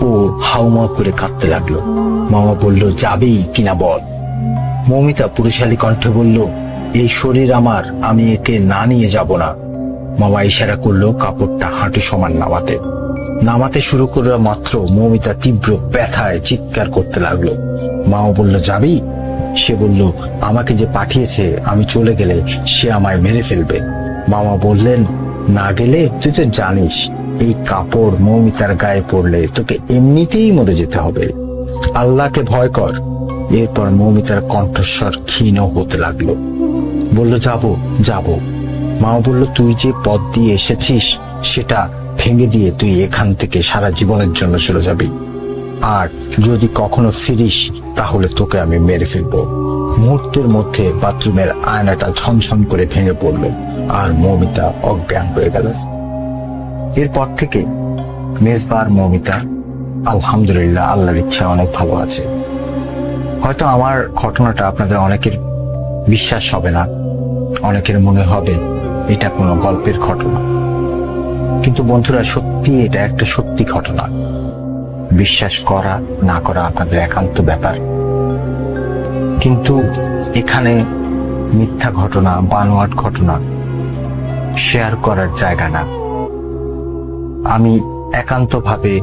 ও হাউমাউ করে কাঁদতে লাগলো। মামা বলল, যাবি কিনা বল। মৌমিতা পুরুষালী কণ্ঠে বলল, এই শরীর আমার, আমি একে না নিয়ে যাব না। মামা ইশারা করলো কাপড়টা হাঁটু সমান নামাতে। নামাতে শুরু করা মাত্র মৌমিতা তীব্র ব্যথায় চিৎকার করতে লাগলো। মাও বলল, যাবি? সে বলল, আমাকে যে পাঠিয়েছে আমি চলে গেলে সে আমায় মেরে ফেলবে। মামা বললেন, না গেলে তুই তো জানিস এই কাপড় মৌমিতার গায়ে পড়লে তোকে এমনিতেই মরে যেতে হবে, আল্লাহকে ভয় কর। এরপর মৌমিতার কণ্ঠস্বর ক্ষীণ হতে লাগলো। বলল, যাব যাব। মাও বলল, তুই যে পথ দিয়ে এসেছিস সেটা ভেঙে দিয়ে তুই এখান থেকে সারা জীবনের জন্য চলে যাবি, আর যদি কখনো ফিরিস তাহলে তোকে আমি মেরে ফেলবো। মুহূর্তের মধ্যে বাথরুমের আয়নাটা ঝনঝন করে ভেঙে পড়লো আর মৌমিতা অজ্ঞান হয়ে গেল। এরপর থেকে মেজবা আর মৌমিতা আলহামদুলিল্লাহ আল্লাহর ইচ্ছা অনেক ভালো আছে। হয়তো আমার ঘটনাটা আপনাদের অনেকের বিশ্বাস হবে না, অনেকের মনে হবে এটা কোনো গল্পের ঘটনা, কিন্তু বন্ধুরা সত্যি এটা একটা সত্যি ঘটনা। বিশ্বাস করা না করা আপনাদের একান্ত ব্যাপার, কিন্তু এখানে মিথ্যা ঘটনা, বানোয়াট ঘটনা শেয়ার করার জায়গা না। আমি একান্তভাবে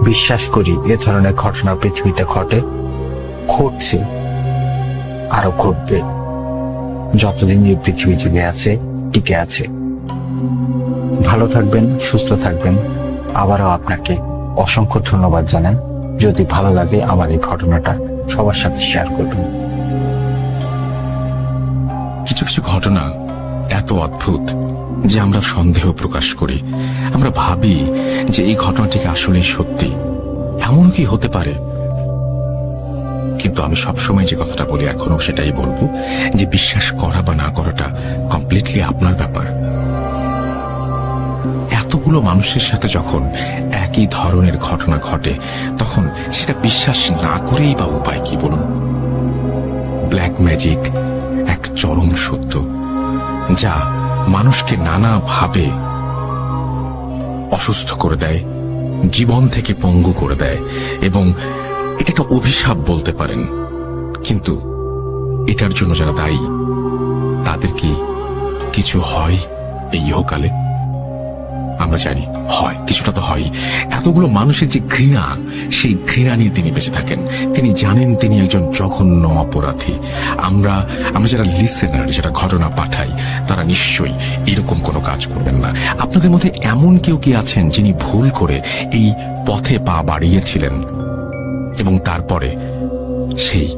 বিশ্বাস করি এ ধরনের ঘটনা পৃথিবীতে ঘটছে, আরো ঘটবে যতদিন এই পৃথিবী জেগে আছে, টিকে আছে। ভালো থাকবেন, সুস্থ থাকবেন। আবারও আপনাকে অসংখ্য ধন্যবাদ জানাই। যদি ভালো লাগে আমার এই ঘটনাটা সবার সাথে শেয়ার করবেন। কিছু কিছু ঘটনা এত অদ্ভুত যে আমরা সন্দেহ প্রকাশ করি। আমরা ভাবি যে এই ঘটনাটিকে আসলে সত্যি, এমন কি হতে পারে। কিন্তু আমি সবসময় যে কথাটা বলি, এখনো সেটাই বলবো, যে বিশ্বাস করা বা না করাটা কমপ্লিটলি আপনার ব্যাপার। এতগুলো মানুষের সাথে যখন একই ধরনের ঘটনা ঘটে, তখন সেটা বিশ্বাস না করেই বা উপায় কি বলুন। ব্ল্যাক ম্যাজিক এক চরম সত্য, যা মানুষকে নানাভাবে অসুস্থ করে দেয়, জীবন থেকে পঙ্গু করে দেয়, এবং এটা একটা অভিশাপ বলতে পারেন। কিন্তু এটার জন্য যারা দায়ী, তাদের কি কিছু হয় এই ইহকালে? আমরা জানি হয়, কিছুটা তো হয়। এতগুলো মানুষের যে ঘৃণা, সেই ঘৃণা নিয়ে তিনি বেঁচে থাকেন। তিনি জানেন তিনি একজন জঘন্য অপরাধী। আমরা যারা লিসেনার, যারা ঘটনা পাঠাই, তারা নিশ্চয়ই এরকম কোনো কাজ করবেন না। আপনাদের মধ্যে এমন কেউ কি আছেন যিনি ভুল করে এই পথে পা বাড়িয়েছিলেন এবং তারপরে সেই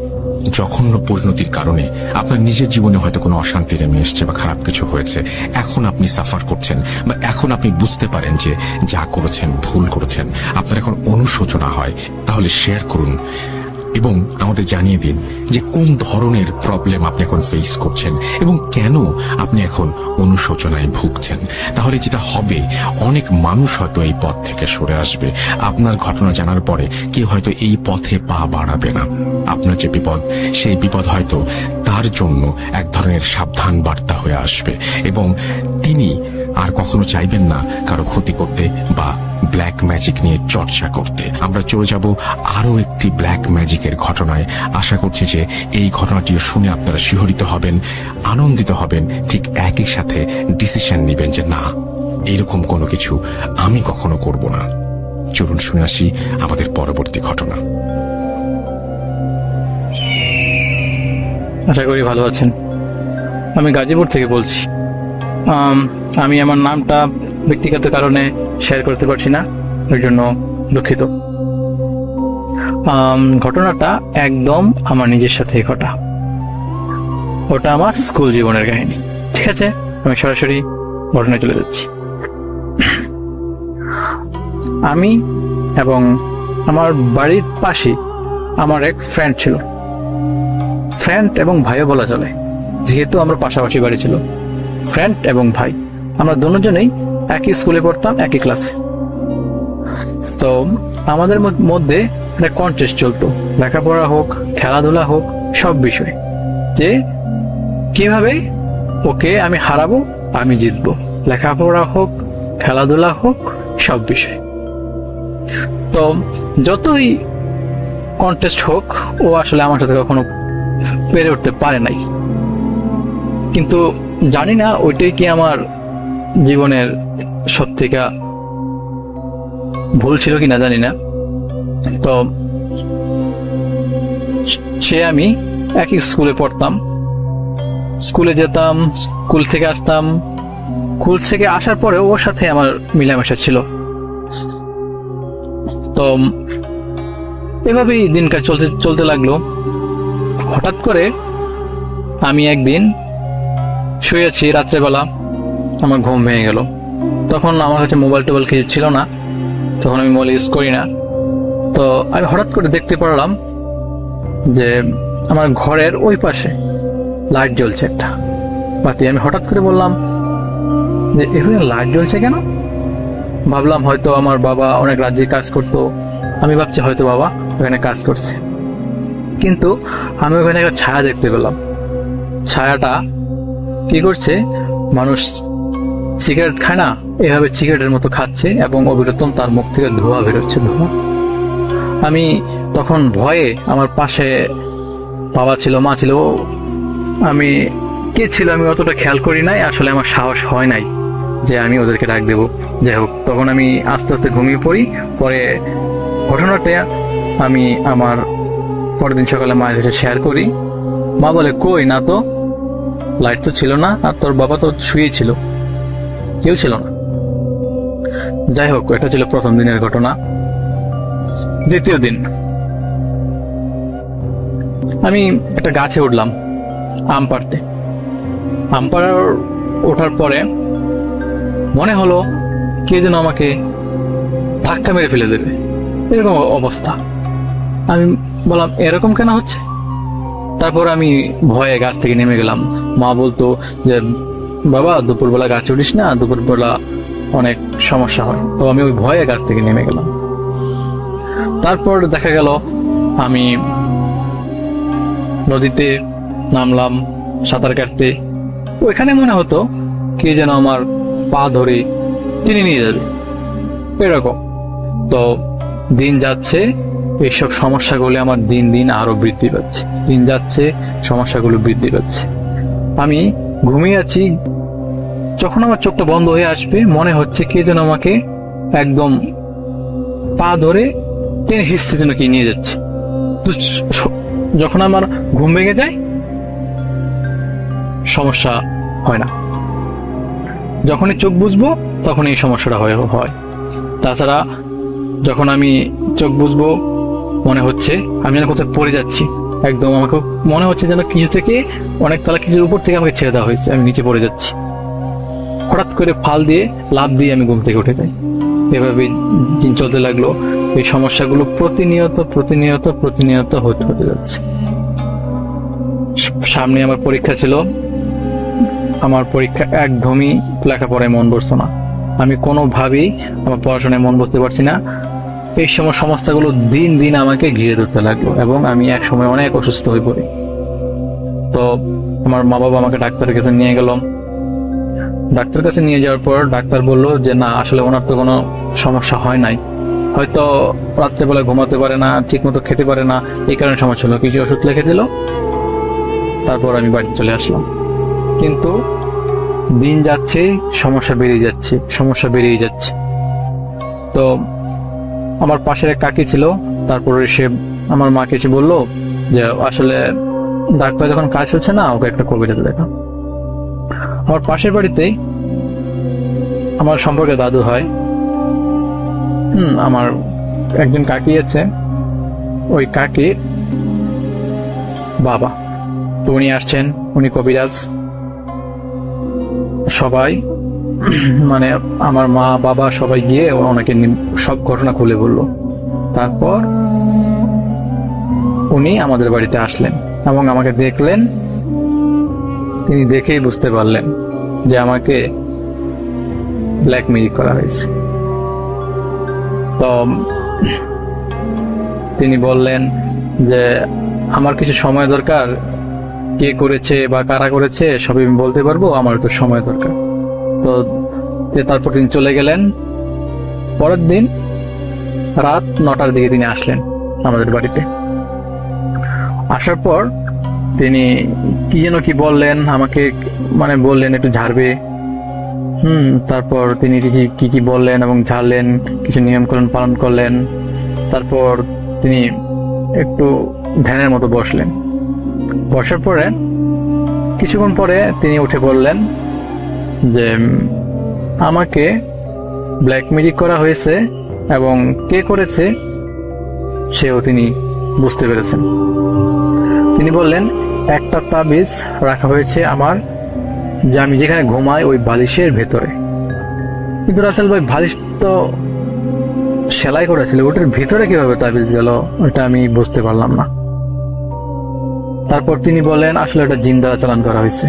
জঘন্য পরিণতির কারণে আপনার নিজের জীবনে হয়তো কোনো অশান্তি নেমে এসছে বা খারাপ কিছু হয়েছে, এখন আপনি সাফার করছেন, বা এখন আপনি বুঝতে পারেন যে যা করেছেন ভুল করেছেন, আপনার এখন অনুশোচনা হয়? তাহলে শেয়ার করুন এবং আমাদের জানিয়ে দিন যে কোন ধরনের প্রবলেম আপনি এখন ফেস করছেন এবং কেন আপনি এখন অনুশোচনায় ভুগছেন। তাহলে যেটা হবে, অনেক মানুষ হয়তো এই পথ থেকে সরে আসবে। আপনার ঘটনা জানার পরে কেউ হয়তো এই পথে পা বাড়াবে না। আপনার যে বিপদ, সেই বিপদ হয়তো তার জন্য এক ধরনের সাবধান বার্তা হয়ে আসবে, এবং তিনি আর কখনো চাইবেন না কারো ক্ষতি করতে বা ব্ল্যাক ম্যাজিক নিয়ে চর্চা করতে। আমরা চলে যাব আরো একটি ব্ল্যাক ম্যাজিকের ঘটনায়। আশা করছি যে এই ঘটনাটিও শুনে আপনারা শিহরিত হবেন, আনন্দিত হবেন, ঠিক একই সাথে ডিসিশন নেবেন যে না, এরকম কোনো কিছু আমি কখনো করব না। চলুন শুনে আসি আমাদের পরবর্তী ঘটনা। আশা করি ভালো আছেন। আমি গাজীপুর থেকে বলছি। আমি আমার নামটা ব্যক্তিগত কারণে শেয়ার করতে পারছি না, ওই জন্য দুঃখিত। ঘটনাটা একদম আমার নিজের সাথে ঘটা। ওটা আমার স্কুল জীবনের কাহিনী। ঠিক আছে, আমি সরাসরি ঘটনায় চলে যাচ্ছি। আমি এবং আমার বাড়ির পাশে আমার এক ফ্রেন্ড ছিল। ফ্রেন্ড এবং ভাইও বলা চলে, যেহেতু আমরা পাশাপাশি বাড়ি ছিল। ফ্রেন্ড এবং ভাই, আমরা দুজনেই একই স্কুলে পড়তাম, একই ক্লাসে। তো আমাদের মধ্যে একটা কন্টেস্ট চলতো, লেখাপড়া হোক, খেলাধুলা হোক, সব বিষয়, যে কিভাবে ওকে আমি হারাবো, আমি জিতবো। লেখাপড়া হোক, খেলাধুলা হোক, সব বিষয়। তো যতই কন্টেস্ট হোক, ও আসলে আমার সাথে কখনো পেরে উঠতে পারে নাই। কিন্তু জানি না ওইটাই কি আমার জীবনের সত্যিকার ভুল ছিল কিনা, জানি না। তো সে আমি একই স্কুলে পড়তাম, স্কুলে যেতাম, স্কুল থেকে আসতাম, স্কুল থেকে আসার পরে ওর সাথে আমার মিলামেশা ছিল। তো এভাবেই দিনকাল চলতে লাগলো। হঠাৎ করে আমি একদিন শুয়েছি, রাত্রেবেলা আমার ঘুম ভেঙে গেল। তখন আমার কাছে মোবাইল টোবাইল কিছু ছিল না, তখন আমি মোবাইল ইউজ করি না। তো আমি হঠাৎ করে দেখতে পারলাম যে আমার ঘরের ওই পাশে লাইট জ্বলছে একটা বাতি। আমি হঠাৎ করে বললাম যে এখানে লাইট জ্বলছে কেন? ভাবলাম হয়তো আমার বাবা অনেক রাজ্যে কাজ করতো, আমি ভাবছি হয়তো বাবা ওখানে কাজ করছে। কিন্তু আমি ওখানে একটা ছায়া দেখতে পেলাম। ছায়াটা কি করছে, মানুষ সিগারেট খায় না, এভাবে সিগারেটের মতো খাচ্ছে এবং অবিরতম তার মুখ থেকে ধোঁয়া বেরোচ্ছে, ধোঁয়া। আমি তখন ভয়ে, আমার পাশে বাবা ছিল, মা ছিল, আমি কে ছিল আমি অতটা খেয়াল করি নাই। আসলে আমার সাহস হয় নাই যে আমি ওদেরকে ডাক দেবো। যাই হোক, তখন আমি আস্তে আস্তে ঘুমিয়ে পড়ি। পরে ঘটনাটা আমি আমার পরের দিন সকালে মায়ের কাছে শেয়ার করি। মা বলে, কই না তো, লাইট তো ছিল না, আর তোর বাবা তো শুয়ে ছিল, কেউ ছিল না। যাই হোক, এটা ছিল প্রথম দিনের ঘটনা। দ্বিতীয় দিন আমি একটা গাছে উঠলাম আম পাড়তে। আম পাড়ার ওঠার পরে মনে হলো কে যেন আমাকে ধাক্কা মেরে ফেলে দেবে, এরকম অবস্থা। আমি বললাম, এরকম কেন হচ্ছে? তারপর আমি ভয়ে গাছ থেকে নেমে গেলাম। মা বলতো যে, বাবা দুপুরবেলা গাছে উঠিস না, দুপুরবেলা অনেক সমস্যা হয়। তো আমি ওই ভয়ে গাছ থেকে নেমে গেলাম। তারপর দেখা গেল আমি নদীতে নামলাম সাঁতার কাটতে। ওইখানে মনে হতো কে যেন আমার পা ধরে টেনে নিয়ে যাবে, এরকম। তো দিন যাচ্ছে, এইসব সমস্যাগুলো আমার দিন দিন আরো বৃদ্ধি পাচ্ছে, দিন যাচ্ছে সমস্যাগুলো বৃদ্ধি পাচ্ছে। আমি ঘুমিয়ে আছি, যখন আমার চোখটা বন্ধ হয়ে আসবে মনে হচ্ছে কে যেন আমাকে একদম পা ধরে টেনে হিসছে যেন কি নিয়ে যাচ্ছে। তো যখন আমার ঘুম ভেঙে যায় সমস্যা হয় না, যখনই চোখ বুঝবো তখন এই সমস্যাটা হয়। তাছাড়া যখন আমি চোখ বুঝবো মনে হচ্ছে আমি যেন কোথায় পড়ে যাচ্ছি, একদম আমাকে মনে হচ্ছে যেন কিছু থেকে অনেক তলা কিছুর উপর থেকে আমাকে ছেড়ে দেওয়া হয়েছে, আমি নিচে পড়ে যাচ্ছি। হঠাৎ করে ফাল দিয়ে লাফ দিয়ে আমি ঘুম থেকে উঠে যাই। এভাবে দিন চলতে লাগলো। এই সমস্যাগুলো প্রতিনিয়ত প্রতিনিয়ত প্রতিনিয়ত হতে যাচ্ছে। সামনে আমার পরীক্ষা ছিল, আমার পরীক্ষা একদমই লেখাপড়ায় মন বসতো না, আমি কোনোভাবেই আমার পড়াশোনায় মন বসতে পারছি না। এই সময় সমস্যাগুলো দিন দিন আমাকে ঘিরে ধরতে লাগলো এবং আমি এক সময় অনেক অসুস্থ হয়ে পড়ি। তো আমার মা বাবা আমাকে ডাক্তারের কাছে নিয়ে গেল। ডাক্তার কাছে নিয়ে যাওয়ার পর ডাক্তার বলল যে না, আসলে ওনার তো কোনো সমস্যা হয় নাই, হয়তো রাত্রেবেলা ঘুমাতে পারে না, ঠিক মতো খেতে পারে না, এই কারণে সমস্যা হলো। কিছু ওষুধ লিখে দিল, তারপর আমি বাড়ি চলে আসলাম। কিন্তু দিন যাচ্ছে, সমস্যা বেড়ে যাচ্ছে, সমস্যা বেড়েই যাচ্ছে। তো আমার পাশের এক কাকি ছিল, তারপরে সে আমার মাকে এসে বললো যে আসলে ডাক্তার যখন কাজ হচ্ছে না, ওকে একটা কবিতা দেখা। আমার পাশের বাড়িতেই আমার সম্পর্কে দাদু হয়, আমার একজন কাকি আছে, ওই কাকির বাবা। তো উনি আসছেন, উনি কবিরাজ। সবাই মানে আমার মা বাবা সবাই গিয়ে ওনাকে সব ঘটনা খুলে বলল। তারপর উনি আমাদের বাড়িতে আসলেন এবং আমাকে দেখলেন। তিনি দেখেই বুঝতে পারলেন যে আমাকে ব্ল্যাকমেইল করা হয়েছে। তো তিনি বললেন যে আমার কিছু সময় দরকার, কে করেছে বা কারা করেছে সবই আমি বলতে পারবো, আমার একটু সময় দরকার। তো তারপর তিনি চলে গেলেন। পরের দিন রাত 9টার দিকে তিনি আসলেন আমাদের বাড়িতে। আসার পর তিনি কি যেন কি বললেন আমাকে, মানে বললেন একটু ঝাড়বে। তারপর তিনি কি কি বললেন এবং ঝাড়লেন, কিছু নিয়মকানুন পালন করলেন। তারপর তিনি একটু ধ্যানের মতো বসলেন। বসার পরে কিছুক্ষণ পরে তিনি উঠে বললেন যে আমাকে ব্ল্যাক ম্যাজিক করা হয়েছে এবং কে করেছে সেও তিনি বুঝতে পেরেছেন। তিনি বললেন একটা তাবিজ রাখা হয়েছে আমার, যে আমি যেখানে ঘুমাই ওই বালিশের ভেতরে। কিন্তু রাসেল ভাই, বালিশ তো সেলাই করা ছিল, ওটার ভিতরে কিভাবে তাবিজ গেল ওটা আমি বুঝতে পারলাম না। তারপর তিনি বলেন আসলে এটা জিন দ্বারা চালান করা হয়েছে।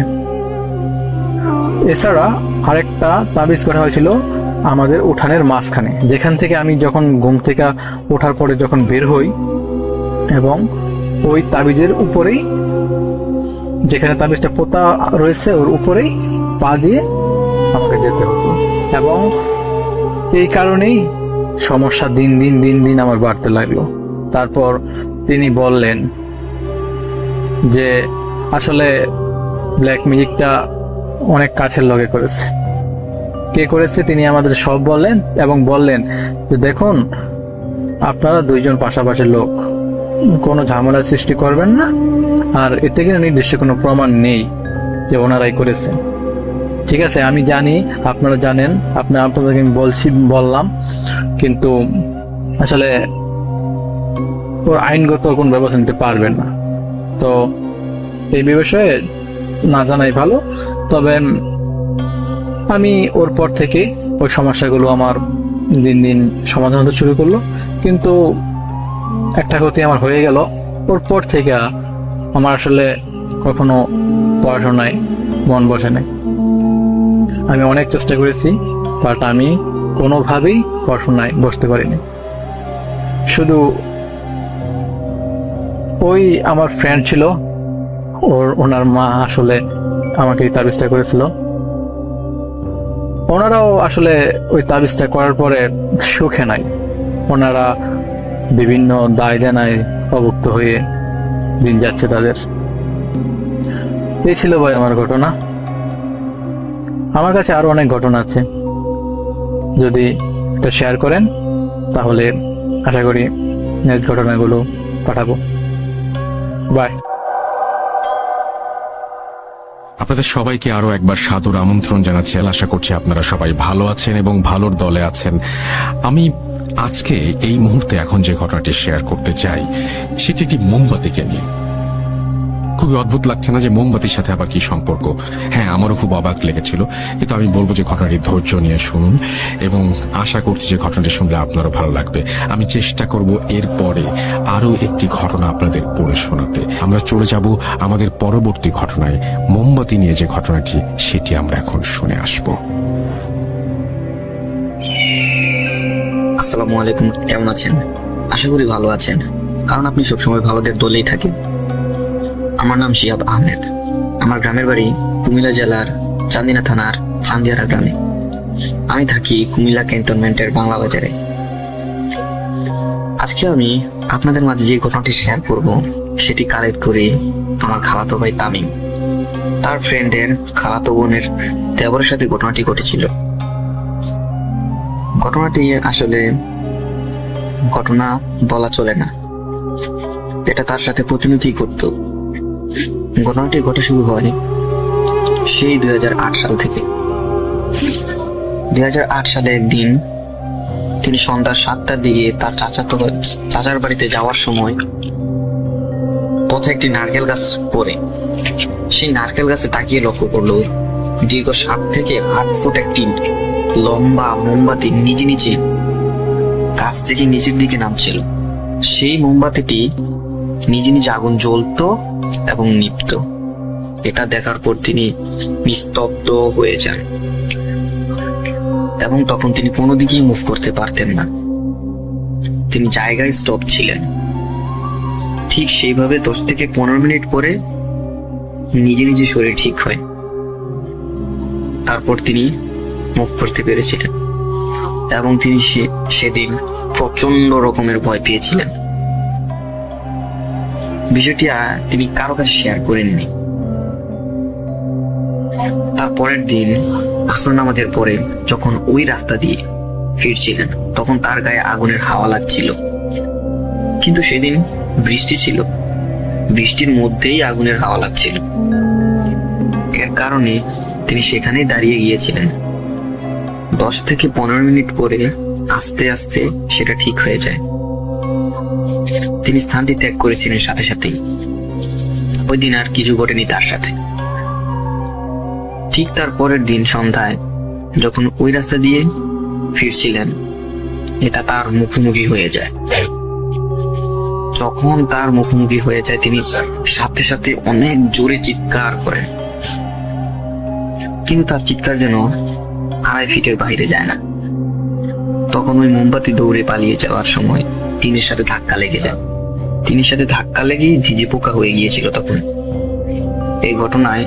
এছাড়া আরেকটা তাবিজ করা হয়েছিল আমাদের উঠানের মাঝখানে, যেখান থেকে আমি যখন ঘুম থেকে ওঠার পরে যখন বের হই, এবং ওই তাবিজের উপরেই, যেখানে তাবিজটা পোতা রয়েছে ওর উপরেই পা দিয়ে আমাকে যেতে হতো। এবং এই কারণেই সমস্যা দিন দিন দিন দিন আমার বাড়তে লাগলো। তারপর তিনি বললেন যে আসলে ব্ল্যাক ম্যাজিকটা অনেক কাছের লগে করেছে। কে করেছে তিনি আমাদের সব বললেন এবং বললেন যে দেখুন, আপনারা দুইজন পাশাপাশি লোক, কোনো ঝামেলার সৃষ্টি করবেন না। আর এর থেকে নির্দিষ্ট কোনো প্রমাণ নেই যে ওনারাই করেছেন। ঠিক আছে, আমি জানি, আপনারা জানেন, আপনাদেরকে আমি বললাম, কিন্তু আসলে ওর আইনগত কোন ব্যবস্থা নিতে পারবেন না। তো এই বিষয়ে না জানাই ভালো। তবে আমি ওর পর থেকে ওই সমস্যাগুলো আমার দিন দিন সমাধান হতে শুরু করলো। কিন্তু একটা ক্ষতি আমার হয়ে গেল, ওর পর থেকে আমার আসলে কখনো পড়াশোনায় মন বসে নাই। আমি অনেক চেষ্টা করেছি, বাট আমি কোনোভাবেই পড়াশোনায় বসতে পারিনি। শুধু ওই আমার ফ্রেন্ড ছিল, ওনার মা আসলে আমাকে এই তাবিজটা করেছিল। ওনারাও আসলে ওই তাবিজটা করার পরে সুখে নাই। ওনারা বিভিন্ন দায় দেনায় অভুক্ত হয়ে দিন যাচ্ছে তাদের। এই ছিল ভাই আমার ঘটনা। আমার কাছে আরো অনেক ঘটনা আছে, যদি এটা শেয়ার করেন তাহলে আশা করি নেক্সট ঘটনাগুলো পাঠাবো। বাই। আপনাদের সবাইকে আরো একবার সাদর আমন্ত্রণ জানাচ্ছি। আশা করছি আপনারা সবাই ভালো আছেন এবং ভালোর দলে আছেন। আমি আজকে এই মুহূর্তে এখন যে ঘটনাটি শেয়ার করতে চাই সেটি একটি মোমবাতিকে নিয়ে। খুবই অদ্ভুত লাগছে না যে মোমবাতির সাথে আবার কি সম্পর্ক? হ্যাঁ, আমারও খুব অবাক লেগেছিল, কিন্তু আমি বলবো যে ঘটনাটি ধৈর্য নিয়ে শুনুন এবং আশা করছি যে ঘটনাটি শুনলে আপনারও ভালো লাগবে। আমি চেষ্টা করব এরপরে আরো একটি ঘটনা আপনাদের পড়ে শোনাতে। আমরা চলে যাব আমাদের পরবর্তী ঘটনায়। মোমবাতি নিয়ে যে ঘটনাটি সেটি আমরা এখন শুনে আসব। আসসালামু আলাইকুম, কেমন আছেন? আশা করি ভালো আছেন, কারণ আপনি সবসময় ভালোদের দলেই থাকেন। আমার নাম শিহাব আহমেদ। আমার গ্রামের বাড়ি কুমিল্লা জেলার চান্দিনা থানার চান্দিয়ারা গ্রামে। আমি থাকি কুমিল্লা ক্যান্টনমেন্টের বাংলা বাজারে। আজকে আমি আপনাদের মাঝে যে ঘটনাটি শেয়ার করব সেটি কালেক্ট করে আমার খালাতো ভাই তামিম তার ফ্রেন্ডের খালাতো বোনের দেবরের সাথে ঘটনাটি ঘটেছিল। ঘটনাটি আসলে ঘটনা বলা চলে না, এটা তার সাথে প্রতিনিধি করত। ঘটনাটি ঘটে শুরু হয় সেই 2008 সাল থেকে। 2008 সালে একদিন তিনি সন্ধ্যা 7টার দিকে তার চাচার বাড়িতে যাওয়ার সময় পথে একটি নারকেল গাছ পড়ে। সেই নারকেল গাছে তাকিয়ে লক্ষ্য করলো দীর্ঘ 7 থেকে 8 ফুট একটি লম্বা মোমবাতি নিজে নিজে গাছ থেকে নিচের দিকে নামছিল। সেই মোমবাতিটি নিজে নিজে আগুন জ্বলতো এবং নিভত। এটা দেখার পর তিনি নিস্তব্ধ হয়ে যান এবং তখন তিনি কোনো দিকেই মুভ করতে পারতেন না। তিনি জায়গায় স্টপ ছিলেন। ঠিক সেইভাবে 10 থেকে 15 মিনিট পরে নিজে নিজে শরীর ঠিক হয়। তারপর তিনি মুভ করতে পেরেছিলেন এবং তিনি সেদিন প্রচন্ড রকমের ভয় পেয়েছিলেন। বিষয়টি তিনি কারো কাছে শেয়ার করেননি। তার পরের দিন আসর নামাজের পরে যখন ওই রাস্তা দিয়ে ফিরছিলেন তখন তার গায়ে আগুনের হাওয়া লাগছিল। কিন্তু সেদিন বৃষ্টি ছিল, বৃষ্টির মধ্যেই আগুনের হাওয়া লাগছিল। এর কারণে তিনি সেখানেই দাঁড়িয়ে গিয়েছিলেন। 10 থেকে 15 মিনিট পরে আস্তে আস্তে সেটা ঠিক হয়ে যায়। তিনি স্থানটি ত্যাগ করেছিলেন সাথে সাথেই। ওই দিন আর কিছু ঘটেনি তার সাথে। ঠিক তার পরের দিন সন্ধ্যায় যখন ওই রাস্তা দিয়ে ফিরছিলেন এটা তার মুখোমুখি হয়ে যায়। যখন তার মুখোমুখি হয়ে যায় তিনি সাথে সাথে অনেক জোরে চিৎকার করেন, কিন্তু তার চিৎকার যেন 2.5 ফিটের বাইরে যায় না। তখন ওই মোমবাতি দৌড়ে পালিয়ে যাওয়ার সময় টিনের সাথে ধাক্কা লেগে যায়। টিনের সাথে ধাক্কা লেগে ঝিঝি পোকা হয়ে গিয়েছিল তখন। এই ঘটনায়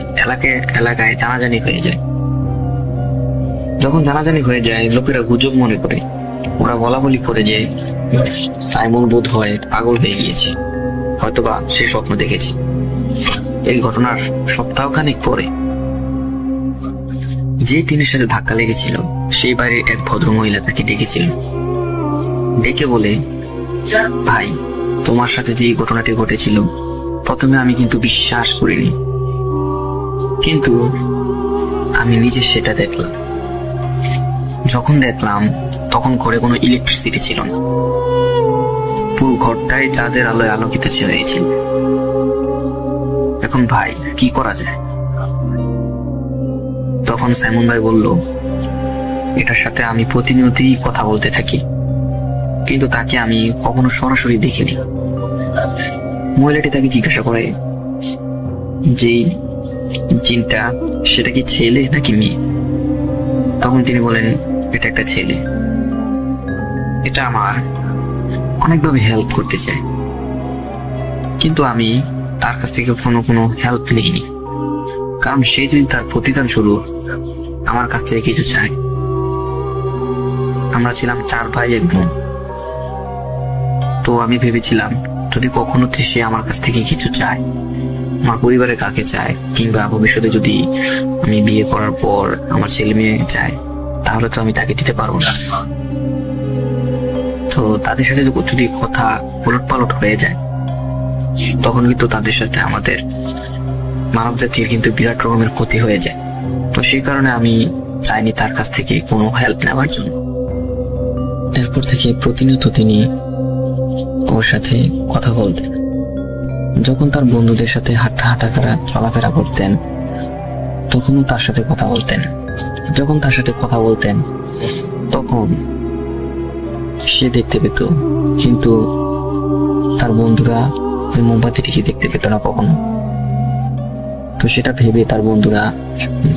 এলাকায় জানাজানি হয়ে যায়। যখন জানাজানি হয়ে যায় লোকেরা গুজব মনে করে, ওরা বলা বলি করে যে সাইমন বোধ হয় পাগল হয়ে গিয়েছে, হয়তোবা সে স্বপ্ন দেখেছে। এই ঘটনার সপ্তাহখানেক পরে যে টিনের সাথে ধাক্কা লেগেছিল সেই বাড়ির এক ভদ্র মহিলা তাকে ডেকেছিল। ডেকে বলে, ভাই তোমার সাথে যে এই ঘটনাটি ঘটেছিল, প্রথমে আমি কিন্তু বিশ্বাস করিনি, কিন্তু আমি নিজে সেটা দেখলাম। যখন দেখলাম তখন ঘরে কোনো ইলেকট্রিসিটি ছিল না, পুরো ঘরটাই চাঁদের আলোয় আলোকিত হয়েছিল। এখন ভাই কি করা যায়? তখন সাইমন ভাই বলল, এটার সাথে আমি প্রতিনিয়তই কথা বলতে থাকি, কিন্তু তাকে আমি কখনো সরাসরি দেখিনি। মহিলাটি তাকে জিজ্ঞাসা করে যে জিনটা সেটা কি ছেলে নাকি মেয়ে? তখন তিনি বলেন, এটা একটা ছেলে, এটা আমার অনেকভাবে হেল্প করতে চায়, কিন্তু আমি তার কাছ থেকে কোনো হেল্প নেইনি, কারণ সে যদি তার প্রতিদান স্বরূপ আমার কাছ থেকে কিছু চায়। আমরা ছিলাম 4 ভাই 1 বোন, তো আমি ভেবেছিলাম যদি কখনো সে আমার কাছ থেকে কিছু চায়, আমার পরিবারের কাকে চায়, কিংবা ভবিষ্যতে যদি আমি বিয়ে করার পর আমার ছেলে মেয়ে চায়, তাহলে তো আমি তাকে দিতে পারবো না। তো তাদের সাথে যদি কথা উলটপালট হয়ে যায়, তখন কিন্তু তাদের সাথে আমাদের মানব জাতির কিন্তু বিরাট রকমের ক্ষতি হয়ে যায়। তো সেই কারণে আমি চাইনি তার কাছ থেকে কোনো হেল্প নেওয়ার জন্য। এরপর থেকে প্রতিনিয়ত তিনি ওর সাথে কথা বলতেন। যখন তার বন্ধুদের সাথে চলাফেরা করতেন, তখনও তার সাথে কথা বলতেন। যখন তার সাথে কথা বলতেন, তখন সে দেখতে পেত, কিন্তু তার বন্ধুরা ওই মোমবাতিটিকে দেখতে পেত না কখনো। তো সেটা ভেবে তার বন্ধুরা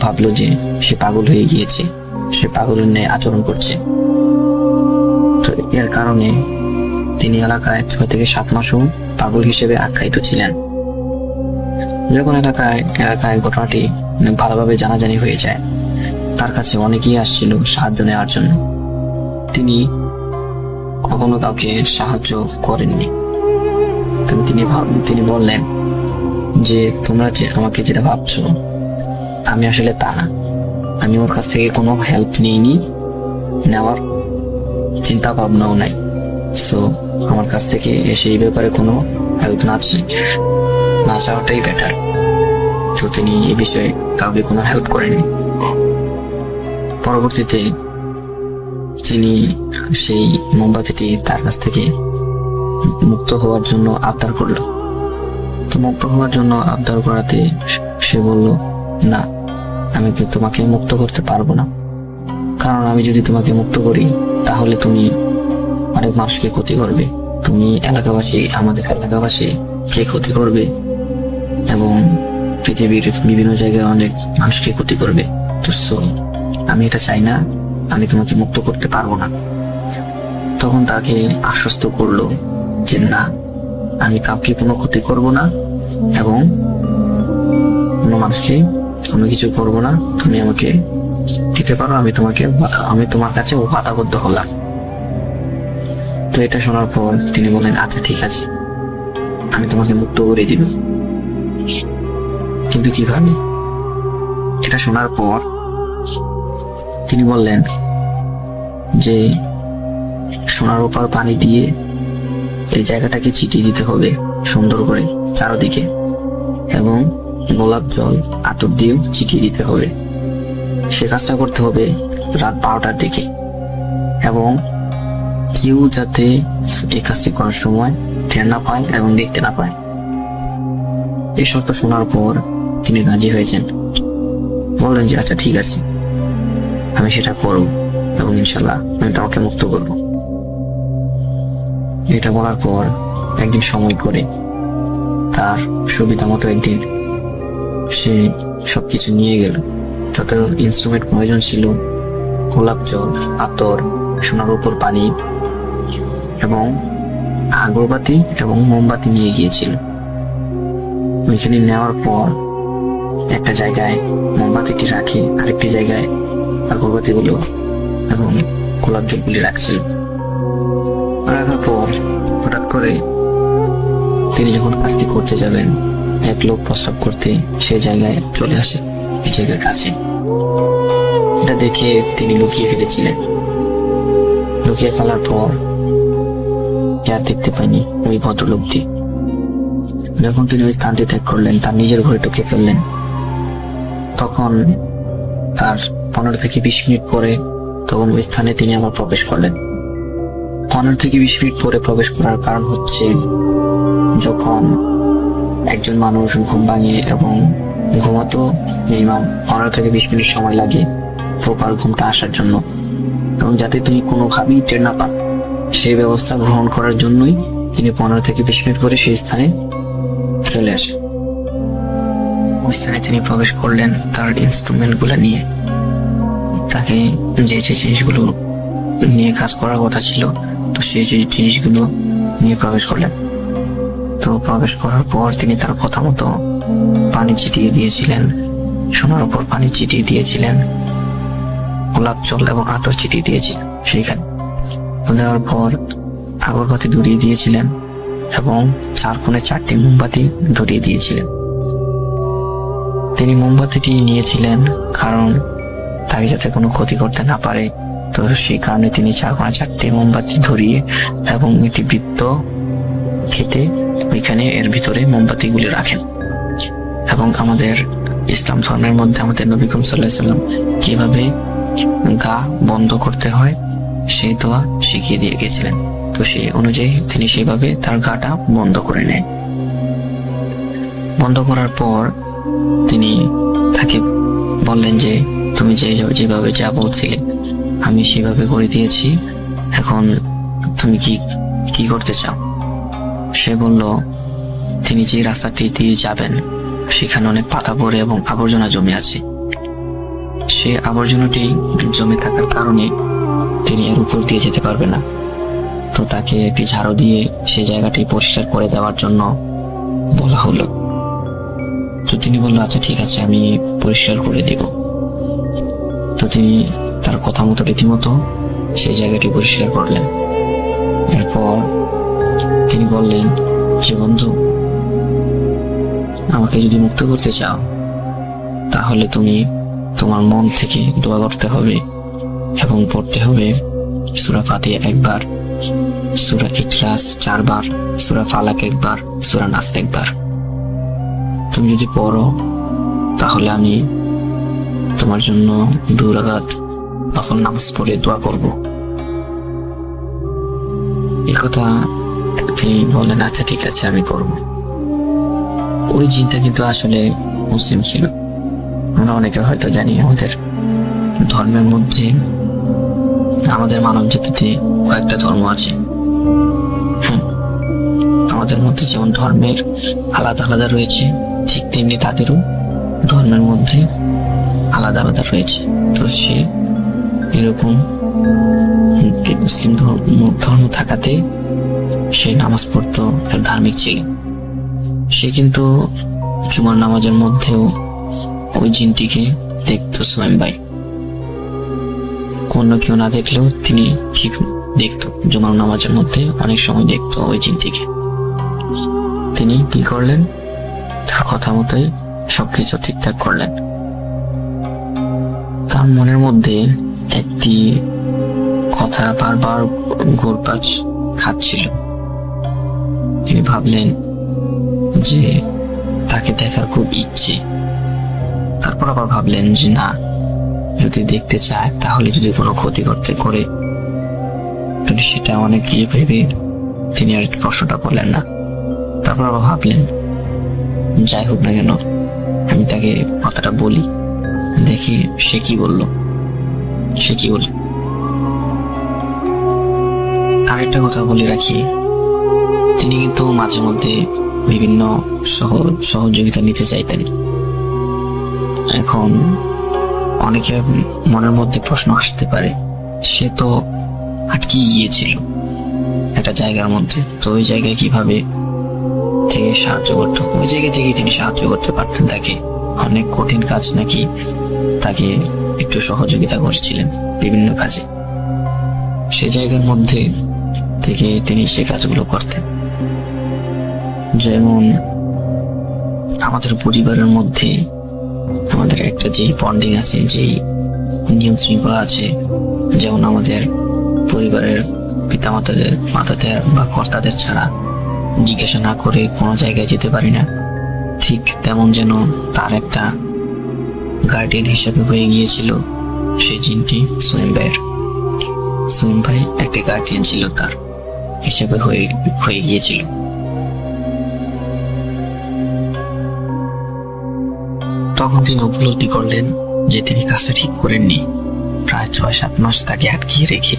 ভাবলো যে সে পাগল হয়ে গিয়েছে, সে পাগলের ন্যায় আচরণ করছে। তো এর কারণে তিনি এলাকায় 6 থেকে 7 মাসও পাগল হিসেবে আখ্যায়িত ছিলেন। যখন এলাকায় ঘটনাটি ভালোভাবে জানাজানি হয়ে যায়, তার কাছে অনেকেই আসছিল সাহায্য নেওয়ার জন্য। তিনি কখনো কাউকে সাহায্য করেননি। তিনি বললেন যে তোমরা যে আমাকে যেটা ভাবছো, আমি আসলে তা না। আমি ওর কাছ থেকে কোনো হেল্প নিইনি, নেওয়ার চিন্তা ভাবনাও নাই। সো আমার কাছ থেকে এসে এই ব্যাপারে কোনো হেল্প না চাওয়াটাই বেটার। তো তিনি এই বিষয়ে কাউকে কোনো হেল্প করেননি। পরবর্তীতে তিনি সেই মোমবাতিটি তার কাছ থেকে মুক্ত হওয়ার জন্য আবদার করল। তো মুক্ত হওয়ার জন্য আবদার করাতে সে বলল, না, আমি তোমাকে মুক্ত করতে পারবো না, কারণ আমি যদি তোমাকে মুক্ত করি তাহলে তুমি অনেক মানুষকে ক্ষতি করবে, তুমি আমাদের এলাকাবাসী কে ক্ষতি করবে এবং পৃথিবীর বিভিন্ন জায়গায় অনেক মানুষকে ক্ষতি করবে। তো আমি এটা চাই না, আমি তোমাকে মুক্ত করতে পারবো না। তখন তাকে আশ্বস্ত করলো যে না, আমি কাউকে কোনো ক্ষতি করব না এবং কোনো মানুষকে কোনো কিছু করব না, তুমি আমাকে দিতে পারো, আমি তোমার কাছে বাধাবদ্ধ হলাম। তো এটা শোনার পর তিনি বললেন, আচ্ছা ঠিক আছে, আমি তোমাকে মুক্ত করে দিব, কিন্তু কিভাবে? এটা শোনার পর তিনি বললেন যে সোনার উপর পানি দিয়ে এই জায়গাটাকে ছিটিয়ে দিতে হবে সুন্দর করে চারদিকে, এবং গোলাপ জল আতর দিয়েও ছিটিয়ে দিতে হবে। সে কাজটা করতে হবে রাত 12টার দিকে, এবং কেউ যাতে এই কাজটি করার সময় টের না পায় এবং দেখতে না পায়। এই শর্ত শোনার পর তিনি রাজি হয়েছেন, বললেন যে আচ্ছা ঠিক আছে, আমি সেটা করব এবং ইনশাল্লাহ আমি তোমাকে মুক্ত করব। এটা বলার পর একদিন সময় করে তার সুবিধা মতো একদিন সে সবকিছু নিয়ে গেল, যত ইনস্ট্রুমেন্ট প্রয়োজন ছিল, গোলাপ জল, আতর, সোনার উপর পানি এবং আগরবাতি এবং মোমবাতি নিয়ে গিয়েছিল। ওইখানে নেওয়ার পর একটা জায়গায় মোমবাতিটি রাখে, আরেকটি জায়গায় আগরবাতিগুলো এবং গোলাপ জলগুলি রাখছিল। রাখার পর হঠাৎ করে তিনি যখন কাজটি করতে যাবেন, এক লোক প্রস্রাব করতে সে জায়গায় চলে আসে, এই জায়গার কাছে। এটা দেখে তিনি লুকিয়ে ফেলেছিলেন। লুকিয়ে ফেলার পর তাকে আর দেখতে পাইনি ওই ভদ্রলোকটি। যখন তিনি ওই স্থানটি ত্যাগ করলেন, তার নিজের ঘরে ঢুকে ফেললেন, তখন তার 15 থেকে 20 মিনিট পরে তখন ওই স্থানে তিনি আবার প্রবেশ করলেন। 15 থেকে 20 মিনিট পরে প্রবেশ করার কারণ হচ্ছে, যখন একজন মানুষ ঘুম ভাঙে এবং ঘুমাতো মিনিমাম 15 থেকে 20 মিনিট সময় লাগে প্রপার ঘুমটা আসার জন্য, এবং যাতে তিনি কোনোভাবেই টের না পান সেই ব্যবস্থা গ্রহণ করার জন্যই তিনি 15 থেকে 20 মিনিট পরে সেই স্থানে চলে আসেন। ওই স্থানে তিনি প্রবেশ করলেন তার ইনস্ট্রুমেন্ট গুলা নিয়ে। তাকে যে যে জিনিসগুলো নিয়ে কাজ করার কথা ছিল, তো সেই যে জিনিসগুলো নিয়ে প্রবেশ করলেন। তো প্রবেশ করার পর তিনি তার কথা মতো পানি ছিটিয়ে দিয়েছিলেন, সোনার উপর পানি ছিটিয়ে দিয়েছিলেন, গোলাপ জল এবং আতর ছিটিয়ে দিয়েছিলেন সেইখানে। দেওয়ার পর আগরবাতি ধরিয়ে দিয়েছিলেন এবং 4 কোণে 4টি মোমবাতি ধরিয়ে দিয়েছিলেন। তিনি মোমবাতিটি নিয়েছিলেন কারণ তাকে যাতে কোনো ক্ষতি করতে না পারে, তো সেই কারণে তিনি 4 কোণে 4টি মোমবাতি ধরিয়ে এবং একটি বৃত্ত কেটে ওইখানে এর ভিতরে মোমবাতিগুলি রাখেন। এবং আমাদের ইসলাম ধর্মের মধ্যে আমাদের নবী করিম সাল্লাল্লাহু আলাইহি ওয়াসাল্লাম কিভাবে গা বন্ধ করতে হয় সেই দোয়া শিখিয়ে দিয়ে গেছিলেন। তো সেই অনুযায়ী তিনি সেভাবে তার গাটা বন্ধ করে নেয়। বন্ধ করার পর তিনি তাকে বললেন যে তুমি যেভাবে যা বলছিলে আমি সেভাবে করে দিয়েছি, এখন তুমি কি করতে চাও? সে বলল তিনি যে রাস্তাটি দিয়ে যাবেন সেখানে অনেক পাতা পড়ে এবং আবর্জনা জমে আছে। সে আবর্জনাটি জমে থাকার কারণে তিনি এর উপর দিয়ে যেতে পারবে না। তো তাকে একটি ঝাড়ু দিয়ে সেই জায়গাটি পরিষ্কার করে দেওয়ার জন্য বলা হলো। তো তিনি বলল আচ্ছা ঠিক আছে, আমি পরিষ্কার করে দিব। তো তিনি তার কথা মতো রীতিমতো সেই জায়গাটি পরিষ্কার করলেন। এরপর তিনি বললেন যে বন্ধু, আমাকে যদি মুক্ত করতে চাও তাহলে তুমি তোমার মন থেকে দোয়া করতে হবে এবং পড়তে হবে সূরা ফাতিহা 1 বার, সূরা ইখলাস 4 বার, সূরা ফালাক 1 বার, সূরা নাস 1 বার। তুমি যদি পড়ো তাহলে আমি তোমার জন্য 2 রাকাত নফল নামাজ পড়ে দোয়া করব। এই কথা তিনি বলেন আচ্ছা ঠিক আছে আমি করব। ওই জিনটা কিন্তু আসলে মুসলিম ছিল। আমরা অনেকে হয়তো জানি আমাদের ধর্মের মধ্যে, আমাদের মানব জাতিতে কয়েকটা ধর্ম আছে। আমাদের মধ্যে যেমন ধর্মের আলাদা আলাদা রয়েছে, ঠিক তেমনি তাদেরও ধর্মের মধ্যে আলাদা আলাদা রয়েছে। তো সে এরকম মুসলিম ধর্ম থাকাতে সে নামাজ পড়তো, ধার্মিক ছিল। সে কিন্তু জুমার নামাজের মধ্যেও ওই জিনটিকে দেখতো সোহেম ভাই। অন্য কেউ না দেখলেও তিনি ঠিক দেখতো, জুমার নামাজের মধ্যে অনেক সময় দেখতো ওই জিনটিকে। তিনি কি করলেন, তার কথা মতোই সবকিছু ঠিকঠাক করলেন। তার মনের মধ্যে একটি কথা বারবার ঘুরপাক খাচ্ছিল। তিনি ভাবলেন যে তাকে দেখার খুব ইচ্ছে। তারপর আবার ভাবলেন যে না, যদি দেখতে চায় তাহলে যদি কোনো ক্ষতি করতে করে, যদি সেটা অনেক গিয়ে ভেবে তিনি আর প্রশ্নটা করলেন না। তারপর আবার ভাবলেন যাই হোক না কেন আমি তাকে কথাটা বলি, দেখি সে কি বলল। আরেকটা কথা বলে রাখি, তিনি কিন্তু মাঝে মধ্যে বিভিন্ন সহযোগিতা নিতে চাইতেন। এখন অনেকের মনের মধ্যে প্রশ্ন আসতে পারে, সে তো আটকে গিয়েছিল একটা জায়গার মধ্যে, তো ওই জায়গায় কিভাবে থেকে সাহায্য করতো? ওই জায়গা থেকে তিনি সাহায্য করতে পারতেন তাকে। অনেক কঠিন কাজ নাকি তাকে একটু সহযোগিতা করেছিলেন বিভিন্ন কাজে, সে জায়গার মধ্যে থেকে তিনি সে কাজগুলো করতেন। যেমন আমাদের পরিবারের মধ্যে আমাদের একটা যেই বন্ডিং আছে, যেই নিয়ম শৃঙ্খলা আছে, যেমন আমাদের পরিবারের মাতাদের বা কর্তাদের ছাড়া জিজ্ঞাসা না করে কোনো জায়গায় যেতে পারি না, ঠিক তেমন যেন তার একটা গার্ডিয়ান হিসেবে হয়ে গিয়েছিল সেই জিনটি সোহেম ভাইয়ের। সোহেম ভাই একটা গার্ডিয়ান ছিল তার হিসেবে হয়ে গিয়েছিল। তখন তিনি উপলব্ধি করলেন যে তিনি কাজটা ঠিক করেননি। প্রায় 6-7 মাস তাকে আটকিয়ে রেখে